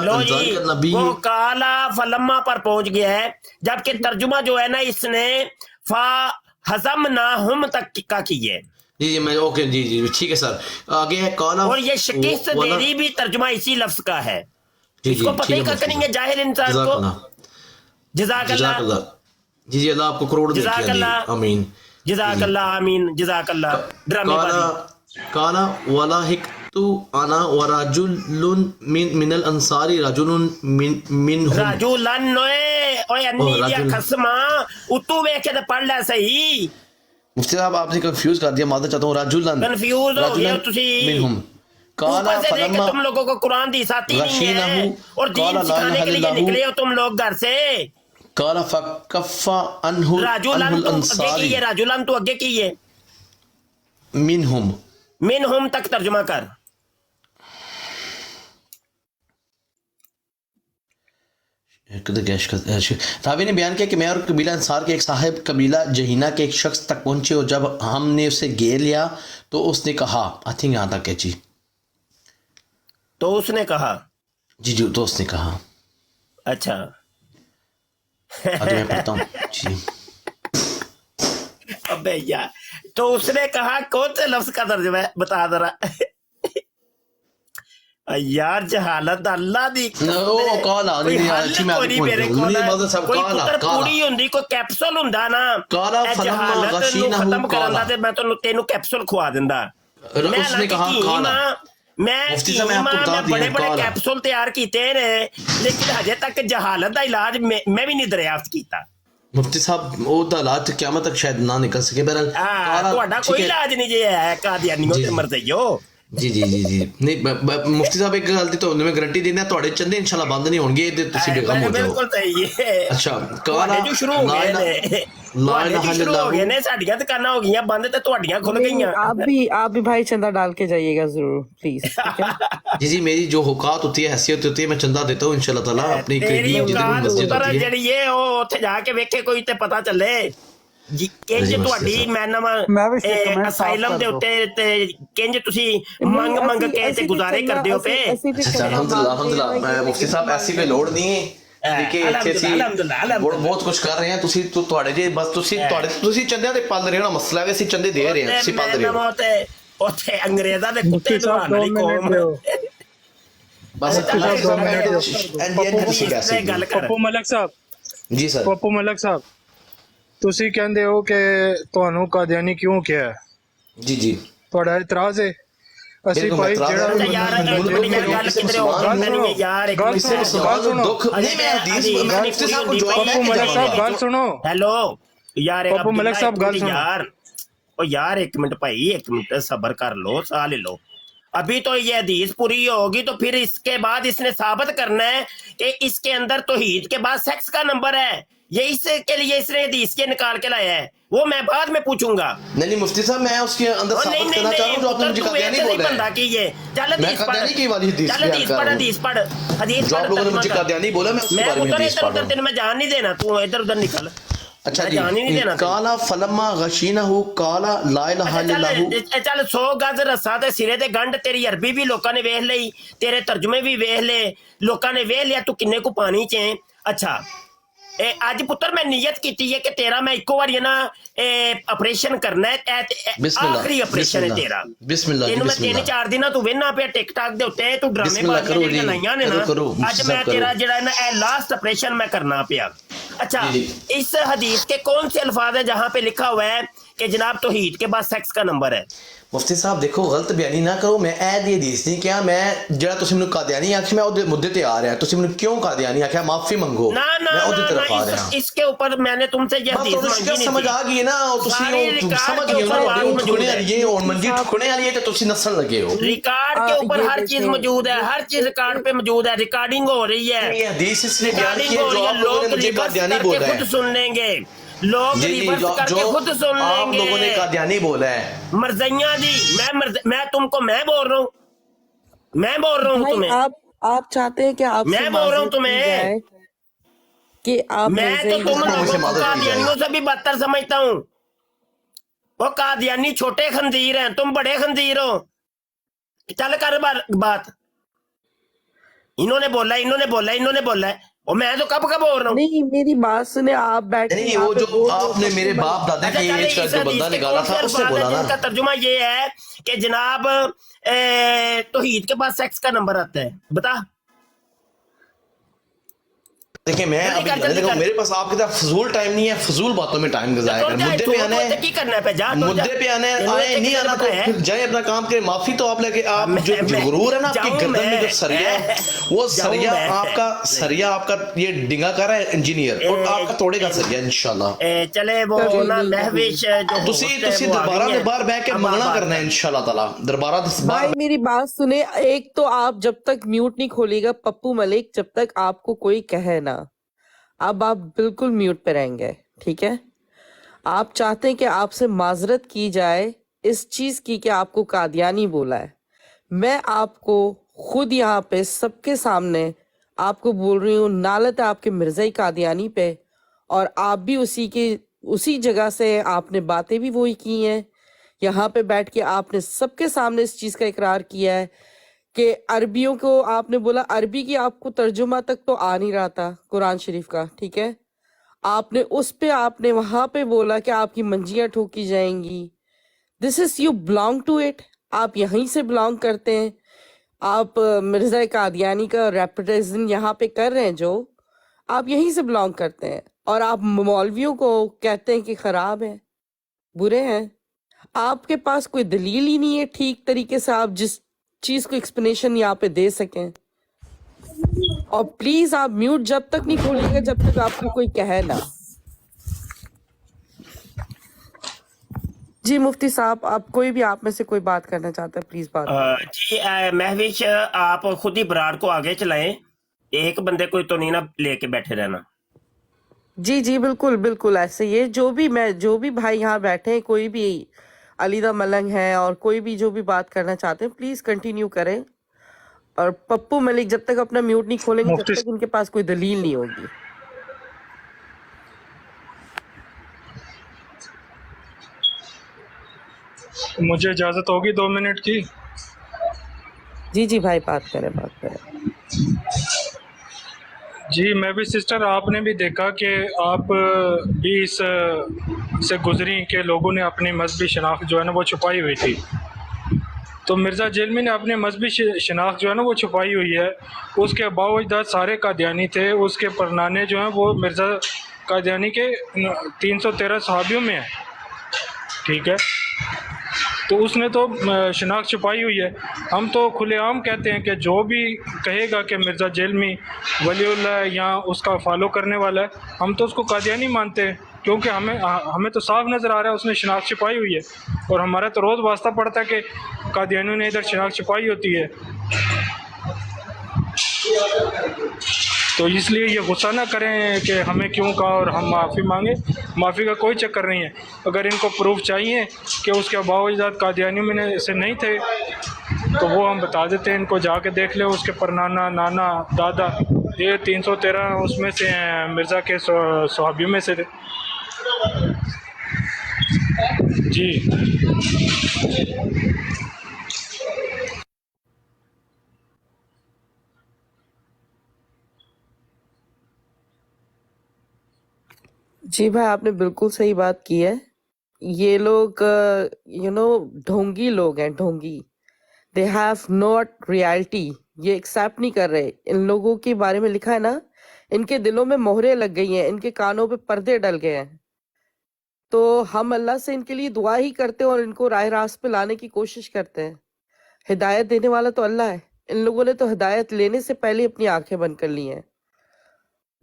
नबी, वो काला फलम्मा पर पहुंच गया है, जबकि तर्जुमा जो है ना इसने फा हजम ना हम तक का की है। जी मैं ओके जी जी ठीक है सर। आगे है काला, और ये शिकिस्त देरी भी तर्जुमा इसी लफ्ज का है। इसको पता ही क्या करेंगे जाहिल इंसान को। जज़ाकल्लाह। जी जी अल्लाह आपको करोड़ जज़ाकल्लाह आमीन। जज़ाकल्लाह आमीन जज़ाकल्लाह। काला वाला हिकतु अना व रजुलुन मिनल अंसारी रजुलुन मिनहुम, रजुलन ओए अन्नी दिया खस्मा उतू वे के पढ़ ले सही। मुफ्ती साहब आपने कंफ्यूज कर दिया, मादर चाहता हूँ रजुलन, कंफ्यूज हो गए तुसी। मिनहुम काला फलम्मा, तुम लोगों को कुरान दी आती नहीं है और दीन सिखाने के लिए निकले हो तुम लोग घर से। काला फकफ्फा अनहु राजुलन तो आगे अंसारी की है, राजुलन तो आगे की है, मिनहुम मिनहुम तक तर्जुमा कर। रावी ने बयान किया कि मैं और कबीला अंसार के एक साहिब कबीला जहीना के एक शख्स तक पहुंचे और जब हमने उसे घेर लिया तो उसने कहा, आई थिंक यहाँ तक है जी। तो उसने कहा जी जी तो उसने कहा, अच्छा आगे मैं पढ़ता हूँ जी। अबे यार, तो उसने कहा कौन से लफ्ज का तर्जुमा है बता जरा। यार जहालत अल्लाह दी पूरी हुंदी कोई कैप्सूल हुंदा ना जहालत नूं खत्म करन दा ते मैं तेनू कैप्सूल खुआ दिंदा। उसने कहा मैं बड़े बड़े कैप्सूल तैयार कीते ने लेकिन हजे तक जहालत दा इलाज मैं भी नहीं दरियाफ्त कीता। मुफ्ती साहब वो इलाज क़यामत तक शायद ना निकल सके। बहरहाल ਤੁਹਾਡਾ ਕੋਈ ਇਲਾਜ ਨਹੀਂ ਜੇ ਹੈ ਕਾਦੀਆਨੀਓ ਤੇ ਮਰਜ਼ਈਓ। ਜੀ ਜੀ ਜੀ ਜੀ ਨਹੀਂ ਮੁਫਤੀ ਸਾਹਿਬ ਇੱਕ ਗੱਲ ਦੀ ਤੁਹਾਨੂੰ ਮੈਂ ਗਾਰੰਟੀ ਦਿੰਦਾ, ਤੁਹਾਡੇ ਚੰਦੇ ਇਨਸ਼ਾਅੱਲਾ ਬੰਦ ਨਹੀਂ ਹੋਣਗੇ, ਇਹਦੇ ਤੁਸੀਂ ਬੇਗਮ ਹੋ ਜਾਓ। ਬਿਲਕੁਲ ਸਹੀ ਹੈ। ਅੱਛਾ ਕਾਲਾ ਜੋ ਸ਼ੁਰੂ ਹੋ ਗਏ ਨੇ ਸ਼ੁਰੂ ਹੋ गए ने, साड़ियां दुकाना हो गई बंद ते तुहाडियां खुल गईयां। आप भी भाई चंदा डाल के जाइएगा जरूर प्लीज। जी जी मेरी जो औकात होती है हैसियत होती है मैं चंदा देता हूँ इंशाल्लाह ताला अपनी तेरी औकात उतर जड़ी है ओ ओथे जाके वेखे कोई ते पता चले जी किंज तुहाडी मैनम असाइलम दे उत्ते ते किंज तुसी मंग मंग के ते गुजारे करदे हो पे। अल्हम्दुलिल्लाह अल्हम्दुलिल्लाह मुफ्ती साहब ऐसी कोई लोड़ नहीं है बहुत कुछ कर रहे हैं ਤੁਸੀਂ ਤੁਹਾਡੇ ਜੇ ਬਸ ਤੁਸੀਂ ਚੰਦਿਆਂ ਦੇ ਪਲ ਰਹੇ ਹੋ ਨਾ, ਮਸਲਾ ਹੈ ਅਸੀਂ ਚੰਦੇ ਦੇ ਰਹੇ ਹਾਂ, ਤੁਸੀਂ ਪਲ ਰਹੇ ਹੋ। ਉੱਥੇ ਅੰਗਰੇਜ਼ਾਂ ਦੇ ਕੁੱਤੇ ਨਵਾਉਣ ਵਾਲੀ ਕੌਮ ਬਸ ਗੱਲ ਕਰ। ਪੱਪੂ ਮਲਕ ਸਾਹਿਬ ਜੀ ਸਰ, ਪੱਪੂ ਮਲਕ ਸਾਹਿਬ ਤੁਸੀਂ ਕਹਿੰਦੇ ਹੋ ਕਿ ਤੁਹਾਨੂੰ ਕਾਦੀਆਨੀ ਕਿਉਂ ਕਿਹਾ? ਜੀ ਜੀ ਤੁਹਾਡਾ ਇਤਰਾਜ਼ ਹੈ? ਅਸੀਂ ਭਾਈ ਜਿਹੜਾ ਪੱਪੂ ਮਲਕ ਸਾਹਿਬ ਗੱਲ ਸੁਣੋ। ਹੈਲੋ यार पप्पू मलिक साहब गल सुनो यार एक मिनट भाई, एक मिनट सब्र कर लो, साह ले लो। अभी तो ये हदीस पूरी होगी तो फिर इसके बाद इसने साबित करना है कि इसके अंदर तौहीद के बाद सेक्स का नंबर है। ये इसके लिए इसने हदीस के निकाल के लाया है, वो मैं बाद में पूछूंगा। नहीं मुफ्ती साहब मैं उसके अंदर साबित करना चाह रहा हूं जो आपने मुझे कादियानी बोला है। की ये चल हदीस पढ़, की वाली हदीस चल हदीस पढ़, हदीस पढ़, हदीस जो आप लोगों ने मुझे कादियानी बोला मैं उसके बारे में हदीस पढ़ रहा हूं। मैं जान नहीं देना, तू इधर उधर निकल। अच्छा जी काला फलम्मा गशीनहु काला ला इलाहा इल्लल्लाहु। चल 100 गज रस्सा ते सिरे ते गंढ, तेरी अरबी भी लोकां ने वेख लई, तेरे तर्जुमे भी वेख ले, लोकां ने वेख लिया तू किन्ने को पानी च है। अच्छा अज पुत्र मैं नियत की है कि तेरा मैं इको बारी ना ऑपरेशन करना है, आखिरी ऑपरेशन है तेरा। बिस्मिल्लाह तेनू मैं 3-4 दिन तू वेना पे टिकटॉक दे उत्ते तू ड्रामे बनाइयां ने ना, अज मैं तेरा जेड़ा ना लास्ट ऑपरेशन मैं करना पिया। अच्छा इस हदीस के कौन से अल्फाज है जहाँ पे लिखा हुआ है कि जनाब तौहीद के बाद सेक्स का नंबर है? मुफ्ती साहब देखो गलत बयानी ना करो, मैं ऐ दी हदीस नहीं क्या, मैं जरा तुसी मेनू कादियानी आखी मैं ओदे मुद्दे ते आ रहा है, तुसी मेनू क्यों कादियानी आखिया, माफी मांगो ना ना मैं ओदे तरफ आ रहा हूं। इसके ऊपर मैंने तुमसे ये हदीस मांगी नहीं, समझ आ गई ना, तुसी समझ गए हो ना, ठुकने वाली ये और मंजी ठुकने वाली है तो तुसी नसन लगे हो। रिकॉर्ड के ऊपर हर चीज मौजूद है, हर चीज रिकॉर्ड पे मौजूद है, रिकॉर्डिंग हो रही है। ये हदीस इसने बयान की है जो आप लोगों ने मुझे कादियानी बोला है, खुद सुन लेंगे लोग, रिवर्स करके खुद सुन लेंगे। आप लोगों ने कादियानी बोला है मर्ज़ियाँ दी, मैं तुमको मैं बोल रहा हूँ, मैं बोल रहा हूँ तुम्हें। आप चाहते हैं कि आपसे मैं बोल रहा हूँ माजरत की तुम्हें, जाए कि आप मैं मिर्जा तो तुम यूसुफ मुझसे लोगों को मदद की कादियानियों जाएगी। से भी बदतर समझता हूँ। वो कादियानी छोटे खंजीर हैं, तुम बड़े खंजीर हो। चल कर बात, इन्होंने बोला, इन्होंने बोला, इन्होंने बोला है, और मैं तो कब बोल रहा हूँ। नहीं, मेरी बात सुने, आप बैठ के नहीं यहाँ वो पे जो बोल रहे हो आपने पप्पू मेरे मलिक। बाप दादे अच्छा की चले, एज का इस जो हदीस बंदा के निकाला कौन से था उससे अल्फाज हैं बोला जिनका ना। तर्जुमा ये है कि जनाब तौहीद के पास सेक्स का नंबर आता है? बता देखिए मैं जल्दी अभी कर, बताने जल्दी लगा हूं, कर। मेरे पास आपकी तरह फजूल टाइम नहीं है, फजूल बातों में टाइम गुजाया तुर कर। जा, मुद्दे पे आना तो की करना है पे जा, है, तुर जा। मुद्दे पे आना है, इन्होंने आए ते नहीं किधर आना तो बिठाया है? फिर जाए अपना काम करे। माफी तो आप लेके आप जो मैं गुरूर है ना आपकी जाऊं, गर्दन में जो मैं सरिया है, वो जाऊं सरिया मैं। आपका सरिया आपका ये डिंगा कर रहा है इंजीनियर, और आपका तोड़ेगा सरिया इंशाल्लाह। चले वो कभी ना नहीं, कभी महविश जो ਤੁਸੀਂ होस्ट है ਤੁਸੀਂ वो आ ਦਰਬਾਰਾਂ गई ਦੇ है। ਬਾਹਰ ਬਹਿ ਕੇ अब आप ਮੰਗਣਾ बात ਕਰਨਾ ਹੈ कर। इंशाल्लाह ताला। दरबारा ਦੇ बाहर भाई मेरी बात सुने, एक तो आप जब तक म्यूट नहीं खोलिएगा पप्पू मलिक, जब तक आपको कोई कहे ना, अब आप बिल्कुल म्यूट पे रहेंगे, ठीक है? आप चाहते हैं कि आपसे माजरत की जाए इस चीज की कि आपको कादियानी बोला है। मैं आपको खुद यहाँ पे सबके सामने आपको बोल रही हूँ, नालत है आपके मिर्ज़ा कादियानी पे, और आप भी उसी जगह से आपने बातें भी वही की हैं। यहाँ पे बैठ के आपने सबके सामने इस चीज़ का इकरार किया है कि अरबियों को आपने बोला, अरबी की आपको तर्जुमा तक तो आ नहीं रहा था कुरान शरीफ का, ठीक है? आपने उस पे आपने वहां पे बोला कि आपकी मंजियां ठोकी जाएंगी। This is you belong to it, आप यहीं से बिलोंग करते हैं। आप मिर्जा कादियानी का रेपुटेशन यहाँ पे कर रहे हैं, जो आप यहीं से बिलोंग करते हैं, और आप मौलवियों को कहते हैं कि खराब है, बुरे हैं। आपके पास कोई दलील ही नहीं है ठीक तरीके से आप जिस चीज को एक्सप्लेनेशन यहाँ पे दे सकें। और प्लीज आप म्यूट जब तक नहीं खोलिएगा जब तक आपको कोई कहे ना। जी मुफ्ती साहब, आप कोई भी आप में से कोई बात करना चाहता है प्लीज बात करें। जी महविश, आप खुद ही बरार को आगे चलाएं, एक बंदे को तो नहीं ना लेके बैठे रहना। जी जी बिल्कुल बिल्कुल, ऐसे ये जो भी भाई यहाँ बैठे हैं, कोई भी अलीदा मलंग है और कोई भी जो भी बात करना चाहते हैं, प्लीज कंटिन्यू करें। और पप्पू मलिक जब तक अपना म्यूट नहीं खोलेंगे जब मुफ्ती तक इनके पास कोई दलील नहीं होगी। मुझे इजाजत होगी 2 मिनट की? जी जी भाई, बात करें बात करें। जी मैं भी सिस्टर, आपने भी देखा कि आप भी इस से गुजरी कि लोगों ने अपनी मजहबी शनाख्त जो है ना वो छुपाई हुई थी। तो मिर्ज़ा जेलमी ने अपनी मजहबी शनाख्त जो है ना वो छुपाई हुई है। उसके बावजूद सारे कादियानी थे, उसके परनाने जो हैं वो मिर्ज़ा कादियानी के 313 सहाबियों में है, ठीक है? तो उसने तो शनाख्त छुपाई हुई है। हम तो खुलेआम कहते हैं कि जो भी कहेगा कि मिर्ज़ा जेलमी वलीउल्लाह है या उसका फॉलो करने वाला है, हम तो उसको कादियानी मानते हैं, क्योंकि हमें तो साफ नज़र आ रहा है उसने शनाख्त छुपाई हुई है। और हमारा तो रोज़ वास्ता पड़ता है कि कादियानियों ने इधर शनाख्त छुपाई होती है। तो इसलिए ये गुस्सा ना करें कि हमें क्यों कहा और हम माफ़ी मांगे। माफ़ी का कोई चक्कर नहीं है। अगर इनको प्रूफ चाहिए कि उसके बावजूद कादियानियों में से नहीं थे तो वो हम बता देते हैं, इनको जाके देख ले, उसके परनाना, नाना, दादा, ये 313 उसमें से हैं, मिर्ज़ा के सहाबियों में से थे। जी जी भाई, आपने बिल्कुल सही बात की है। ये लोग ढोंगी लोग हैं, ढोंगी। दे हैव नॉट रियलिटी, ये एक्सेप्ट नहीं कर रहे। इन लोगों के बारे में लिखा है ना, इनके दिलों में मोहरे लग गई हैं, इनके कानों पे पर्दे डल गए हैं। तो हम अल्लाह से इनके लिए दुआ ही करते हैं और इनको राह रास्त पे लाने की कोशिश करते हैं। हिदायत देने वाला तो अल्लाह है। इन लोगों ने तो हिदायत लेने से पहले अपनी आंखें बंद कर ली हैं।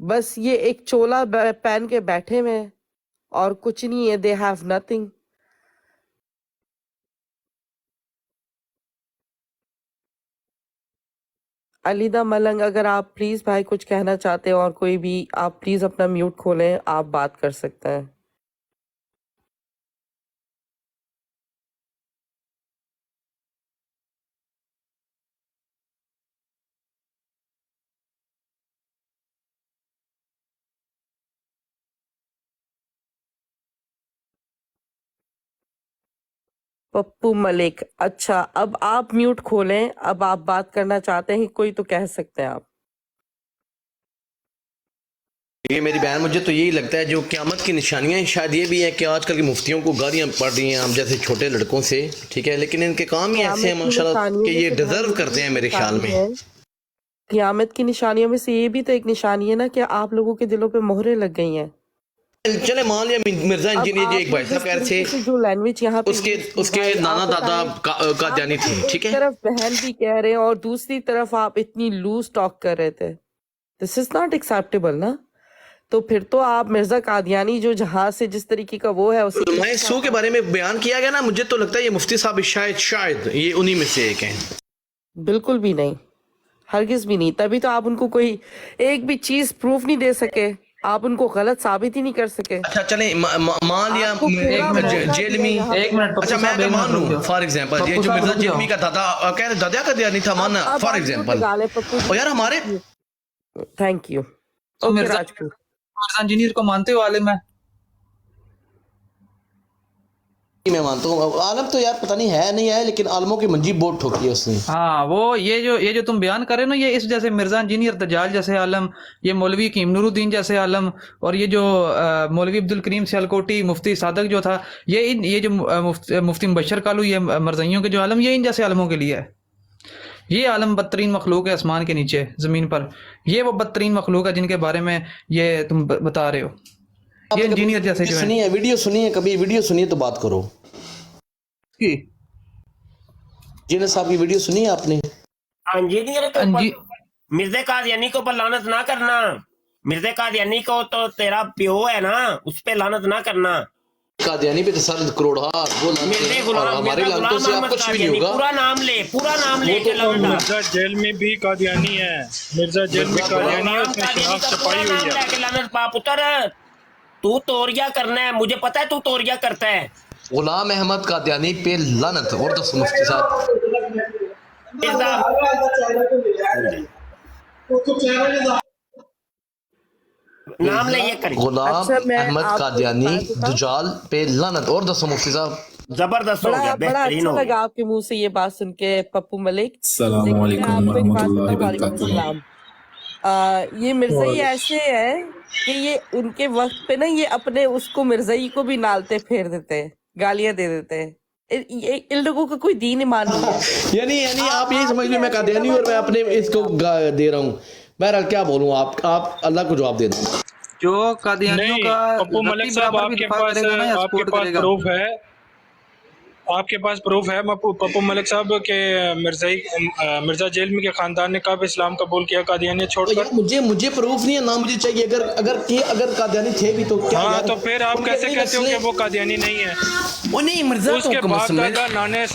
बस ये एक चोला पहन के बैठे हुए हैं और कुछ नहीं है। They have nothing. अलीदा मलंग, अगर आप प्लीज भाई कुछ कहना चाहते हो, और कोई भी, आप प्लीज अपना म्यूट खोलें, आप बात कर सकते हैं। पप्पू मलिक, अच्छा अब आप म्यूट खोलें, अब आप बात करना चाहते हैं कोई तो कह सकते हैं आप। ये मेरी बहन, मुझे तो यही लगता है जो क़यामत की निशानियां शायद ये भी है कि आजकल के मुफ्तियों को गालियां पड़ रही हैं हम जैसे छोटे लड़कों से, ठीक है, लेकिन इनके काम ही ऐसे हैं माशाल्लाह कि ये डिजर्व करते हैं मेरे ख्याल में। क़यामत की निशानियों में से ये भी तो एक निशानी है ना कि आप लोगों के दिलों पे मोहरें लग गई हैं। चले मान लिया मिर्जा इंजीनियर जी एक भाई साहब कह रहे थे जो लैंग्वेज यहाँ पे उसके नाना दादा कादियानी थे, ठीक है, एक तरफ बहन भी कह रहे हैं और दूसरी तरफ आप इतनी लूज टॉक कर रहे थे। दिस इज नॉट एक्सेप्टेबल ना। तो फिर तो आप मिर्जा कादियानी जो जहां से जिस तरीके का वो है उसी मैं सू के बारे में बयान किया गया ना, मुझे तो लगता है ये मुफ्ती साहब शायद ये उन्हीं में से एक हैं। बिल्कुल भी नहीं, हरगिज भी नहीं। तभी तो आप उनको कोई एक भी चीज प्रूफ नहीं दे सके, आप उनको गलत साबित ही नहीं कर सके। अच्छा चले मान लिया जेल में, एक मिनट, अच्छा मैं अगर मान लूं फॉर एग्जांपल ये जो मिर्जा जेल में का दादा कह रहे दादा का दिया नहीं था मानना फॉर एग्जांपल, और यार हमारे थैंक यू तो ओके मिर्जा राजपूत इंजीनियर को मानते हो आलिम है? मैं मानता हूँ आलम तो यार पता नहीं है नहीं है, लेकिन आलमों की मंजी बहुत ठोकी है उसने। हाँ वो ये जो तुम बयान कर रहे हो ना, ये इस जैसे मिर्जा इंजीनियर दजाल जैसे आलम, ये मौलवी कीम नूरुद्दीन जैसे आलम, और ये जो मौलवी अब्दुल करीम सियालकोटी, मुफ्ती सादक जो था, ये जो मुफ्ती मुबशर कालू, ये मरज़इयों के जो आलम, ये इन जैसे आलमों के लिए है। ये आलम बदतरीन मखलूक है आसमान के नीचे ज़मीन पर, ये वो बदतरीन मखलूक है जिनके बारे में ये तुम बता रहे हो। ये इंजीनियर जैसे जो सुनिए वीडियो सुनिए, कभी वीडियो सुनिए तो बात करो। इंजीनियर साहब की वीडियो सुनी आपने? इंजीनियर मिर्जा कादियानी को पर लानत ना करना, मिर्जा कादियानी को तो तेरा प्यो है ना, उस पे लानत ना करना। कादियानी पे तो सर करोड़ हमारे लानतों से आप कुछ भी नहीं होगा। पूरा नाम ले के लौंडा। मिर्जा जेल में भी कादियानी है, मिर्जा जेल में कादियानी है, उसने शनाख्त छपाई हुई है। लानत पाप उतर, तू तोरिया करना है, मुझे पता है तू तोरिया करता है। गुलाम अहमद कादियानी पे लानत। और दस मुफ्ती साहब नाम ले ये करी। गुलाम अहमद आपको कादियानी एक बात बताऊं? दुजाल पे लानत। और दसो मुफ्ती साहब जबरदस्त हो गया, बड़ा बेहतरीन अच्छा हो गया। लगा आपके मुंह से ये बात सुन के पप्पू मलिक। अस्सलाम लेकिन मैं वालेकुम आपको एक बात वरहमतुल्लाहि बताऊं, वालेकुम वबरकातुहू। अस्सलाम। ये मिर्ज़ाई ऐसे है कि ये उनके वक्त पे ना ये अपने उसको मिर्ज़ाई को भी नालते फेर देते हैं, गालियां दे देते हैं। इन लोगों का कोई दीन ईमान नहीं है। यानी आप यही समझ लो मैं कादियानी और मैं अपने इसको दे रहा हूँ। बहरहाल क्या बोलूँ, आप अल्लाह को जवाब दे दो। जो कादियानियों का पप्पू मलिक साहब आपके पास प्रूफ है पप्पू मलिक साहब के मिर्जा जेल में के खानदान ने कब इस्लाम कबूल किया कादियानी छोड़कर? मुझे प्रूफ नहीं है ना, मुझे चाहिए अगर कादियानी थे भी तो क्या? हाँ तो फिर आप कैसे कहते हो कि वो कादियानी नहीं है? वो नहीं मिर्जा उसके तो बाप दादा नाने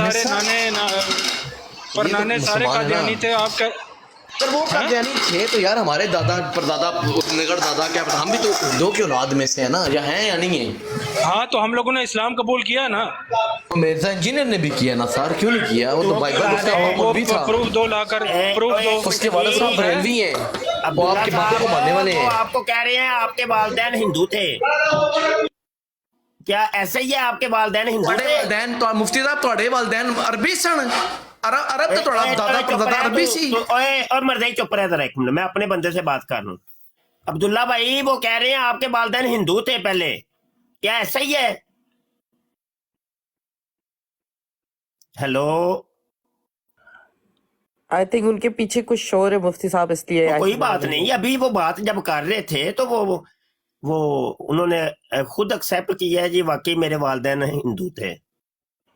सारे कादियानी थे। आप क्या अगर वो कादियानी थे तो यार हमारे दादा परदादा निगढ़ दादा क्या पता, हम भी तो दो की औलाद में से है ना, या हैं या नहीं है? हाँ तो हम लोगों ने इस्लाम कबूल किया ना। मिर्जा इंजीनियर ने भी किया ना सर, क्यों नहीं किया? वो तो बाइबल उसका भी था। प्रूफ दो लाकर प्रूफ दो। उसके वाले साहब बरेलवी हैं, वो आपके बाबे को मानने वाले हैं। आपको कह रहे हैं आपके वालिदैन हिंदू थे, क्या ऐसे ही है? आपके वालिदैन हिंदू थे? वालिदैन तो मुफ्ती साहब ਤੁਹਾਡੇ वालिदैन अरबी सन, अरब तो थोड़ा दादा परदादा अरबी सी। और मर्दई चुप रहे जरा एक मिनट, मैं अपने बंदे से बात कर लूं। अब्दुल्ला भाई वो कह रहे हैं आपके वालिदैन हिंदू थे पहले, क्या ऐसा ही है? हेलो, आई थिंक उनके पीछे कुछ शोर है मुफ्ती साहब, इसलिए कोई बात नहीं। अभी वो बात जब कर रहे थे तो वो उन्होंने खुद एक्सेप्ट किया है जी वाकई मेरे वालिदैन हिंदू थे,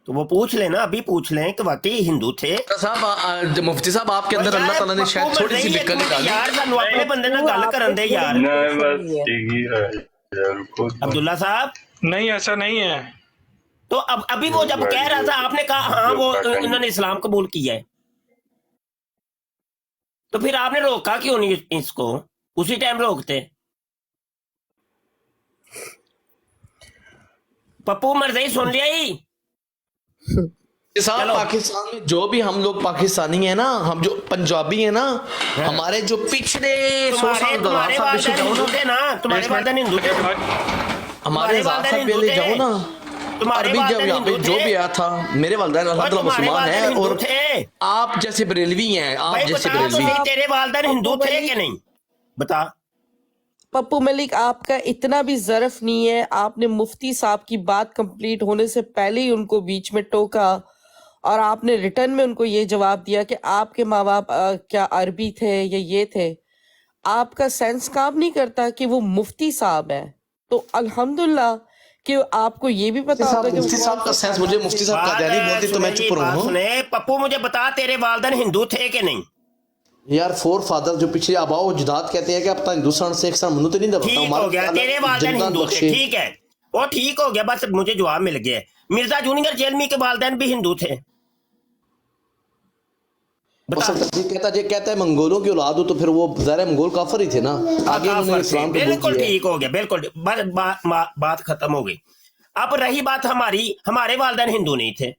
तो वो पूछ लेना, अभी पूछ लें कि वाकई हिंदू थे। साहब मुफ्ती साहब आपके अंदर अल्लाह ताला ने शायद थोड़ी सी बिकल निकाली यार, सानू अपने बंदे ना गल करन दे यार। अब्दुल्ला साहब नहीं ऐसा नहीं है। तो अब अभी वो जब कह रहा था आपने कहा हाँ वो इन्होंने इस्लाम कबूल किया है, तो फिर आपने रोका क्यों नहीं इसको? उसी टाइम रोकते। पप्पू मर्ज़ई सुन लिया ही साहब, पाकिस्तान में जो भी हम लोग पाकिस्तानी है ना, हम जो पंजाबी है ना, हमारे जो पिछले 100 साल तुम्हारे वालिदैन हिंदू थे ना, तुम्हारे वालिदैन हिंदू थे, हमारे पहले जाओ ना, तुम्हारे अरबी जब वालिदैन यहाँ पे हिंदू जो थे? भी आया था, मेरे वालिदैन और अल्हम्दुलिल्लाह तुम्हारे मुसलमान वालिदैन हैं, हिंदू और थे? आप जैसे बरेलवी हैं, आप भाई जैसे बता तो बरेलवी। सही, तेरे वालिदैन हिंदू थे कि नहीं? बता। पप्पू मलिक, आपका इतना भी ज़रफ नहीं है, आपने मुफ्ती साहब की बात कंप्लीट होने से पहले ही उनको बीच में टोका और आपने रिटर्न में उनको ये जवाब दिया कि आपके माँ बाप क्या अरबी थे या ये थे। आपका सेंस काम नहीं करता कि वो मुफ्ती साहब है, तो अल्हम्दुलिल्लाह कि आपको ये भी पता होगा कि मुफ्ती साहब का सेंस, मुझे मुफ्ती साहब का ध्यान नहीं बोलती तो मैं चुप रहूं। सुने पप्पू, मुझे बता तेरे वालिदैन हिंदू थे कि नहीं? यार फोर फादर जो पीछे आबाओ जदाद कहते हैं कि अब हिंदुस्तान से एक साथ मनु तो नहीं दबता ठीक हो गया, तेरे वालिदैन हिंदू थे, ठीक है, वो ठीक हो गया, बस मुझे जवाब मिल गया। मिर्जा जूनियर जेलमी के वालिदैन भी हिंदू थे। कहता है मंगोलों की औलाद हो, तो फिर वो ज़ाहिर मंगोल काफर ही थे ना, आगे उन्होंने इस्लाम कबूल बिल्कुल किया। ठीक हो गया, बिल्कुल बात खत्म हो गई। अब रही बात हमारे वालिदैन हिंदू नहीं थे,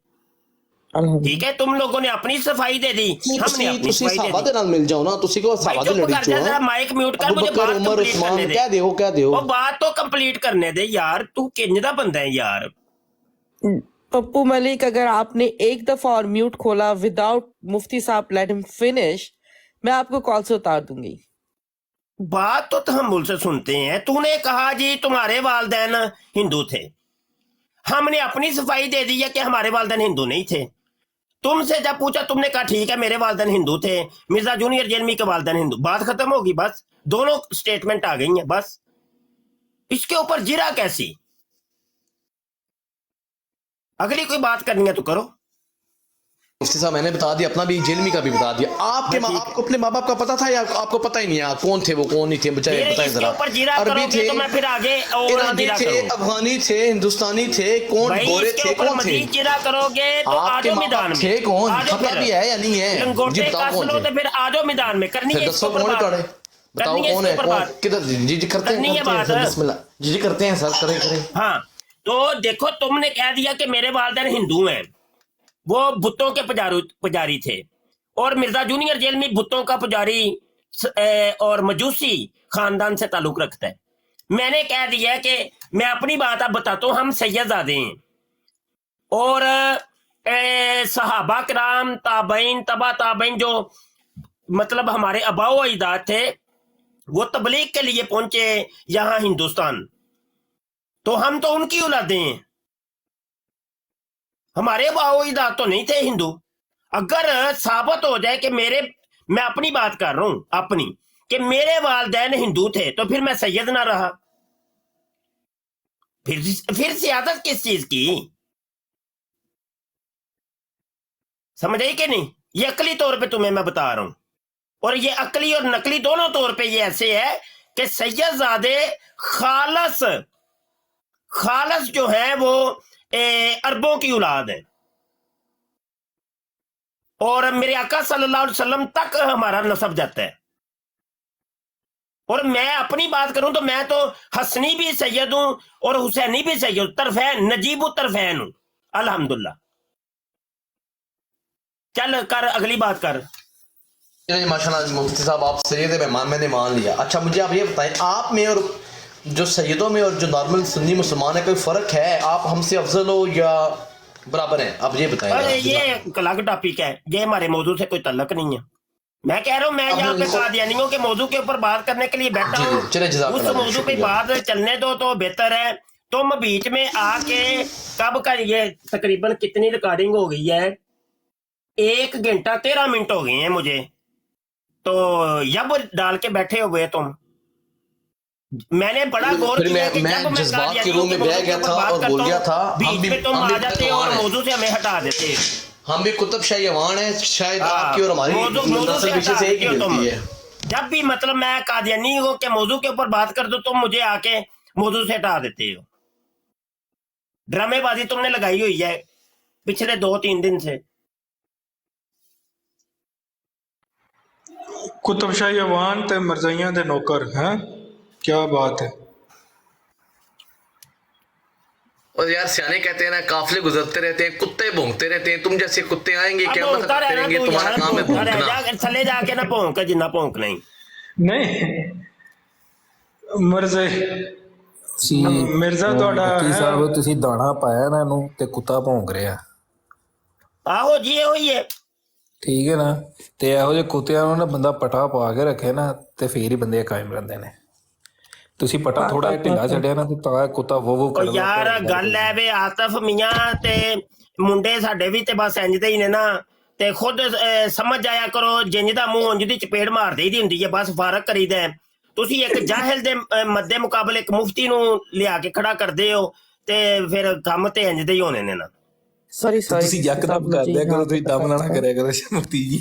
ठीक है, तुम लोगों ने अपनी सफाई दे दी, हमने अपनी सफाई दे दी। नाल मिल जाओ ना, तुसी को भाई सहाबा दे चुप लड़ी कर चो जा, जरा माइक म्यूट कर, मुझे बात उमर कंप्लीट उस्मान करने दे। कह दे वो बात तो कंप्लीट करने दे यार, तू किंज दा बंदा है यार। पप्पू मलिक, अगर आपने एक दफा और म्यूट खोला विदाउट मुफ्ती साहब लेट हिम फिनिश, मैं आपको कॉल से उतार दूंगी। बात तो तहम्मुल से सुनते हैं। तूने कहा जी तुम्हारे वालिदैन हिंदू थे, हमने अपनी सफाई दे दी है कि हमारे वालिदैन हिंदू नहीं थे। तुमसे जब पूछा तुमने कहा ठीक है मेरे वालिदैन हिंदू थे, मिर्जा जूनियर जेलमी के वालिदैन हिंदू, बात खत्म होगी, बस दोनों स्टेटमेंट आ गई हैं, बस इसके ऊपर जिरा कैसी? अगली कोई बात करनी है तो करो। मुफ्ती साहब मैंने बता दिया, अपना भी जेलमी का भी बता दिया। आपको अपने माँ बाप का पता था या आपको पता ही नहीं है कौन थे वो, कौन नहीं थे? बचाए बताएं जरा। अरबी थे तो मैं फिर आगे ईरानी थे, अफगानी थे, हिंदुस्तानी थे, कौन गोरे थे, कौन थे? जिरा करोगे तो आजो मैदान में थे कौन, पता भी है या नहीं है? लंगोटे कस लो तो फिर आजो मैदान में करनी है। दसो कौन है, बताओ कौन है, किधर? जी जी करते हैं, बिस्मिल्लाह जी करते हैं सर, करें। हाँ तो देखो, तुमने कह दिया कि मेरे वालिदैन हिंदू हैं, वो बुतों के पुजारी थे, और मिर्जा जूनियर जेलमी बुतों का पुजारी और मजूसी खानदान से ताल्लुक रखता है। मैंने कह दिया कि मैं अपनी बात अब बताता हूँ, हम सैयदजादे हैं, और सहाबा कराम, ताबईन, तबा ताबईन, जो मतलब हमारे अबाओ अजदाद थे, वो तबलीग के लिए पहुंचे यहाँ हिंदुस्तान, तो हम तो उनकी औलादे हैं, हमारे बाओ-अजदाद तो नहीं थे हिंदू। अगर साबित हो जाए कि मैं अपनी बात कर रहा हूं अपनी, कि मेरे वालिदैन हिंदू थे, तो फिर मैं सैयद ना रहा, फिर सियासत किस चीज की? समझ आई कि नहीं? ये अकली तौर पे तुम्हें मैं बता रहा हूं, और ये अकली और नकली दोनों तौर पे ये ऐसे है कि सैयदजादे खालस जो है वो अरबों की औलाद है, और मेरे आका सल्लल्लाहु अलैहि वसल्लम तक हमारा नसब जाता है। और मैं अपनी बात करूं तो मैं तो हसनी भी सैयद हूं और हुसैनी भी सैयद, तरफैन, नजीबु तरफैन हूं, अल्हम्दुलिल्लाह। चल कर अगली बात कर। माशाल्लाह मुफ्ती साहब आप सैयद मेहमान मैंने मान लिया। अच्छा मुझे आप ये बताएं, आप में और जो सैयदों में और जो नॉर्मल सुन्नी मुसलमान है, कोई फर्क है? आप हमसे अफजल हो या बराबर हैं? आप ये बताएं। अरे ये अलग टॉपिक है, ये हमारे मौजू से कोई ताल्लुक नहीं है। मैं कह रहा हूँ, मैं यहाँ पे कादियानियों के मौजू के ऊपर बात करने के लिए बैठा हूँ, उस मौजू पे बात चलने दो तो बेहतर है। तुम बीच में आके कब का, ये तकरीबन कितनी रिकॉर्डिंग हो गई है? 1 घंटा 13 मिनट हो गए हैं मुझे, तो यब डाल के बैठे हुए तुम। मैंने बड़ा गौर किया कि जब मैं जज्बात के रूम में बह गया था और बोल गया था, बीच में तुम आ जाते हो और मौजू से हमें हटा देते हो। हम भी कुतुब शाही अवान है, शायद आपकी और हमारी नस्ल पीछे से एक ही मिलती है। जब भी मतलब मैं कादियानी हो के मौजू के ऊपर बात कर दो, तुम मुझे आके मौजू से हटा देते हो। ड्रामेबाजी तुमने लगाई हुई है पिछले 2-3 दिन से। कुतुब शाही अवान ते मरज़ाइयां दे नौकर हैं, क्या बात है। और यार सियाने कहते हैं ना, काफिले गुजरते रहते हैं, कुत्ते भौंकते रहते हैं, तुम जैसे कुत्ते आएंगे क्या करेंगे, तुम्हारा काम है भौंकना। थले जाके ना भौंक, जिन्ना भौंक नहीं मर्ज़े ਮਿਰਜ਼ਾ ਤੁਹਾਡਾ ਮੁਫਤੀ ਹੈ ਸਾਹਿਬ ਤੁਸੀਂ ਦਾਣਾ ਪਾਇਆ ਇਹਨਾਂ ਨੂੰ ਤੇ ਕੁੱਤਾ ਭੌਂਕ ਰਿਹਾ, ਆਹੋ ਜੀ ਇਹੋ ਹੀ ਹੈ। ਠੀਕ ਹੈ ਨਾ। ਤੇ ਇਹੋ ਜਿਹੇ ਕੁੱਤਿਆਂ ਨੂੰ ਨਾ ਬੰਦਾ ਪਟਾ ਪਾ ਕੇ ਰੱਖੇ ਨਾ ਤੇ ਫੇਰ ਹੀ ਬੰਦੇ ਕਾਇਮ ਰਹਿੰਦੇ ਨੇ। ਤੁਸੀਂ ਪਟਾ ਥੋੜਾ ਜਿਹਾ ਢਿੱਲਾ ਛੱਡਿਆ ਨਾ ਤੇ ਤਾਂ ਕੁੱਤਾ ਵੋ ਉਹ ਕਰਦਾ। ਯਾਰ ਗੱਲ ਹੈ ਵੇ ਆਤਫ ਮੀਆਂ ਤੇ ਮੁੰਡੇ ਸਾਡੇ ਵੀ ਤੇ ਬਸ ਇੰਜ ਦੇ ਹੀ ਨੇ ਨਾ, ਤੇ ਖੁਦ ਸਮਝ ਜਾਇਆ ਕਰੋ, ਜਿੰਜ ਦਾ ਮੂੰਹ ਉਂਝ ਦੀ ਚਪੇੜ ਮਾਰ ਦੇਈਦੀ ਹੁੰਦੀ ਹੈ, ਬਸ ਫਰਕ ਕਰੀਦਾ ਹੈ। ਤੁਸੀਂ ਇੱਕ ਜਾਹਿਲ ਦੇ ਮੱਦੇ ਮੁਕਾਬਲੇ ਇੱਕ ਮੁਫਤੀ ਨੂੰ ਲਿਆ ਕੇ ਖੜਾ ਕਰਦੇ ਹੋ ਤੇ ਫਿਰ ਕੰਮ ਤੇ ਇੰਜ ਦੇ ਹੀ ਹੋਣੇ ਨੇ ਨਾ। सॉरी सॉरी ਤੁਸੀਂ ਯਕਦਮ ਕਰਦੇ ਕਰੋ, ਤੁਸੀਂ ਦਮ ਨਾ ਕਰਿਆ ਕਰੋ ਮੁਫਤੀ ਜੀ।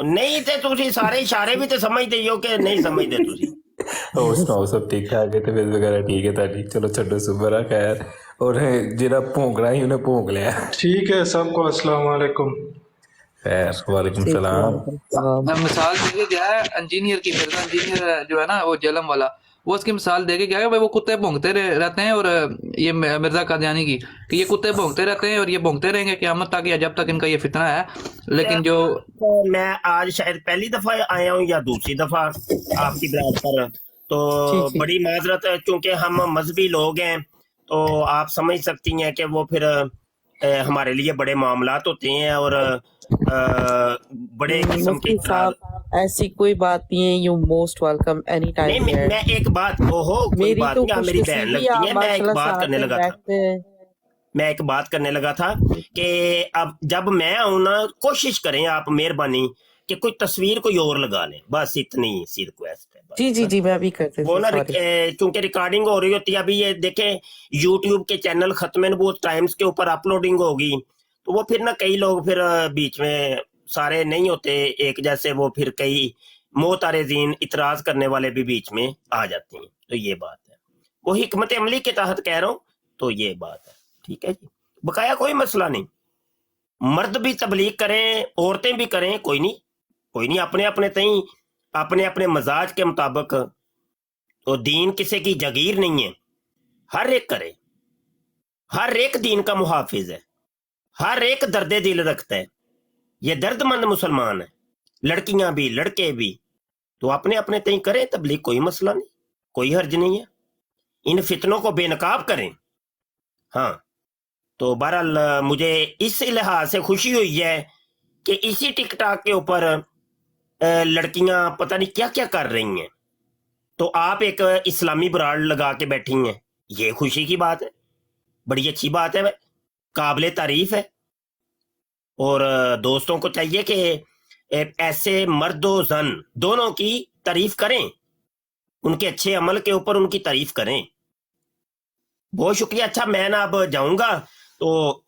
ਨਹੀਂ ਤੇ ਤੁਸੀਂ ਸਾਰੇ ਇਸ਼ਾਰੇ ਵੀ ਤੇ ਸਮਝਦੇ ਹੀ ਹੋ ਕਿ ਨਹੀਂ ਸਮਝਦੇ ਤੁਸੀਂ। ਹੋਰ ਸੁਣਾਓ, ਸਭ ਠੀਕ ਠਾਕ ਹੈ? ਤਬੀਅਤ ਵਗੈਰਾ ਠੀਕ ਹੈ ਤੁਹਾਡੀ? ਚਲੋ ਛੱਡੋ ਸੁਬਰ ਆ ਖੈਰ। ਔਰ ਜਿਹੜਾ ਭੌਂਕਣਾ ਸੀ ਉਹਨੇ ਭੌਂਕ ਲਿਆ। ठीक है सबको अस्सलाम वालेकुम। खैर वालेकुम सलाम। मिसाल देके गया है इंजीनियर की, मिर्जा इंजीनियर जो है ना वो जलम वाला, वो उसकी मिसाल देके गया है भाई वो कुत्ते भौंकते रहते हैं, और ये मिर्जा कादियानी की कि ये कुत्ते भौंकते रहते हैं और ये भौंकते रहेंगे क़यामत तक या जब तक इनका ये फितना है। लेकिन जो मैं आज शायद पहली दफा आया हूँ या दूसरी दफा आपकी ब्रांच पर, तो बड़ी माजरत है क्योंकि हम मजहबी लोग हैं, तो आप समझ सकती हैं कि वो फिर हमारे लिए बड़े मामलात होते हैं और बड़े किस्म मुफ्ती साहब ऐसी कोई बात नहीं है, you most welcome any time. नहीं मैं एक बात ओहो कोई मेरी बात तो नहीं, आप मेरी बहन खुशनसीबी लगती आप है। मैं एक माशाल्लाह बात साथ करने में लगा था, बैठते हैं। मैं एक बात करने लगा था कि अब जब मैं आऊँ ना, कोशिश करें आप मेहरबानी कि कोई तस्वीर कोई और लगा लें, बस इतनी सी रिक्वेस्ट है। जी जी जी मैं भी करती वो हूँ, ना sorry। चूंकि रिकॉर्डिंग हो रही होती है, अभी ये देखें यूट्यूब के चैनल खत्म नबूवत टाइम्स के ऊपर अपलोडिंग होगी, तो वो फिर ना कई लोग फिर बीच में सारे नहीं होते एक जैसे, वो फिर कई मोतारजीन इतराज करने वाले भी बीच में आ जाते हैं। तो ये बात है, वो हिकमत अमली के तहत कह रहा हूँ, तो ये बात है। ठीक है जी, बकाया कोई मसला नहीं, मर्द भी तबलीग करें औरतें भी करें, कोई नहीं कोई नहीं, अपने अपने तई अपने अपने मजाज के मुताबिक। तो दीन किसी की जगीर नहीं है, हर एक करे, हर एक दीन का मुहाफिज है, हर एक दर्द दिल रखता है, ये दर्दमंद मुसलमान है, लड़कियां भी लड़के भी। तो अपने अपने तई करें तबलीग, कोई मसला नहीं, कोई हर्ज नहीं है, इन फितनों को बेनकाब करें। हाँ तो बहरहाल मुझे इस लिहाज से खुशी हुई है कि इसी टिकटॉक के ऊपर लड़कियां पता नहीं क्या क्या कर रही हैं, तो आप एक इस्लामी ब्रांड लगा के बैठी हैं, ये खुशी की बात है, बड़ी अच्छी बात है, काबिले तारीफ है। और दोस्तों को चाहिए कि ऐसे मर्द और जन दोनों की तारीफ करें, उनके अच्छे अमल के ऊपर उनकी तारीफ करें। बहुत शुक्रिया। अच्छा मैं ना अब जाऊंगा, तो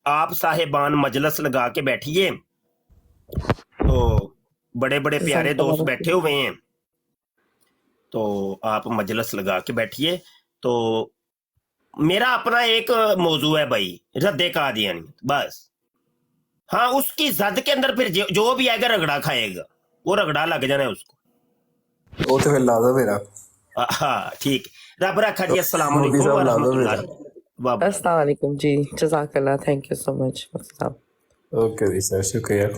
आप साहिबान मजलस लगा के बैठिए, तो बड़े बड़े प्यारे दोस्त बैठे हुए हैं, तो आप मजलस लगा के बैठिए। तो मेरा अपना एक मौजू है भाई, रद्दे कादियानी, बस। हाँ उसकी जद के अंदर फिर जो भी आएगा रगड़ा खाएगा, वो रगड़ा लग जाना है उसको। वो तो फिर ला दो मेरा। हाँ ठीक, रब रखा जी। अस्सलाम वालेकुम ला दो मेरा। वरहमतुल्लाह। अस्सलाम वालेकुम जी, जज़ाकल्लाह, थैंक यू सो मच मुफ्ती साहब। ओके जी सर, शुक्रिया।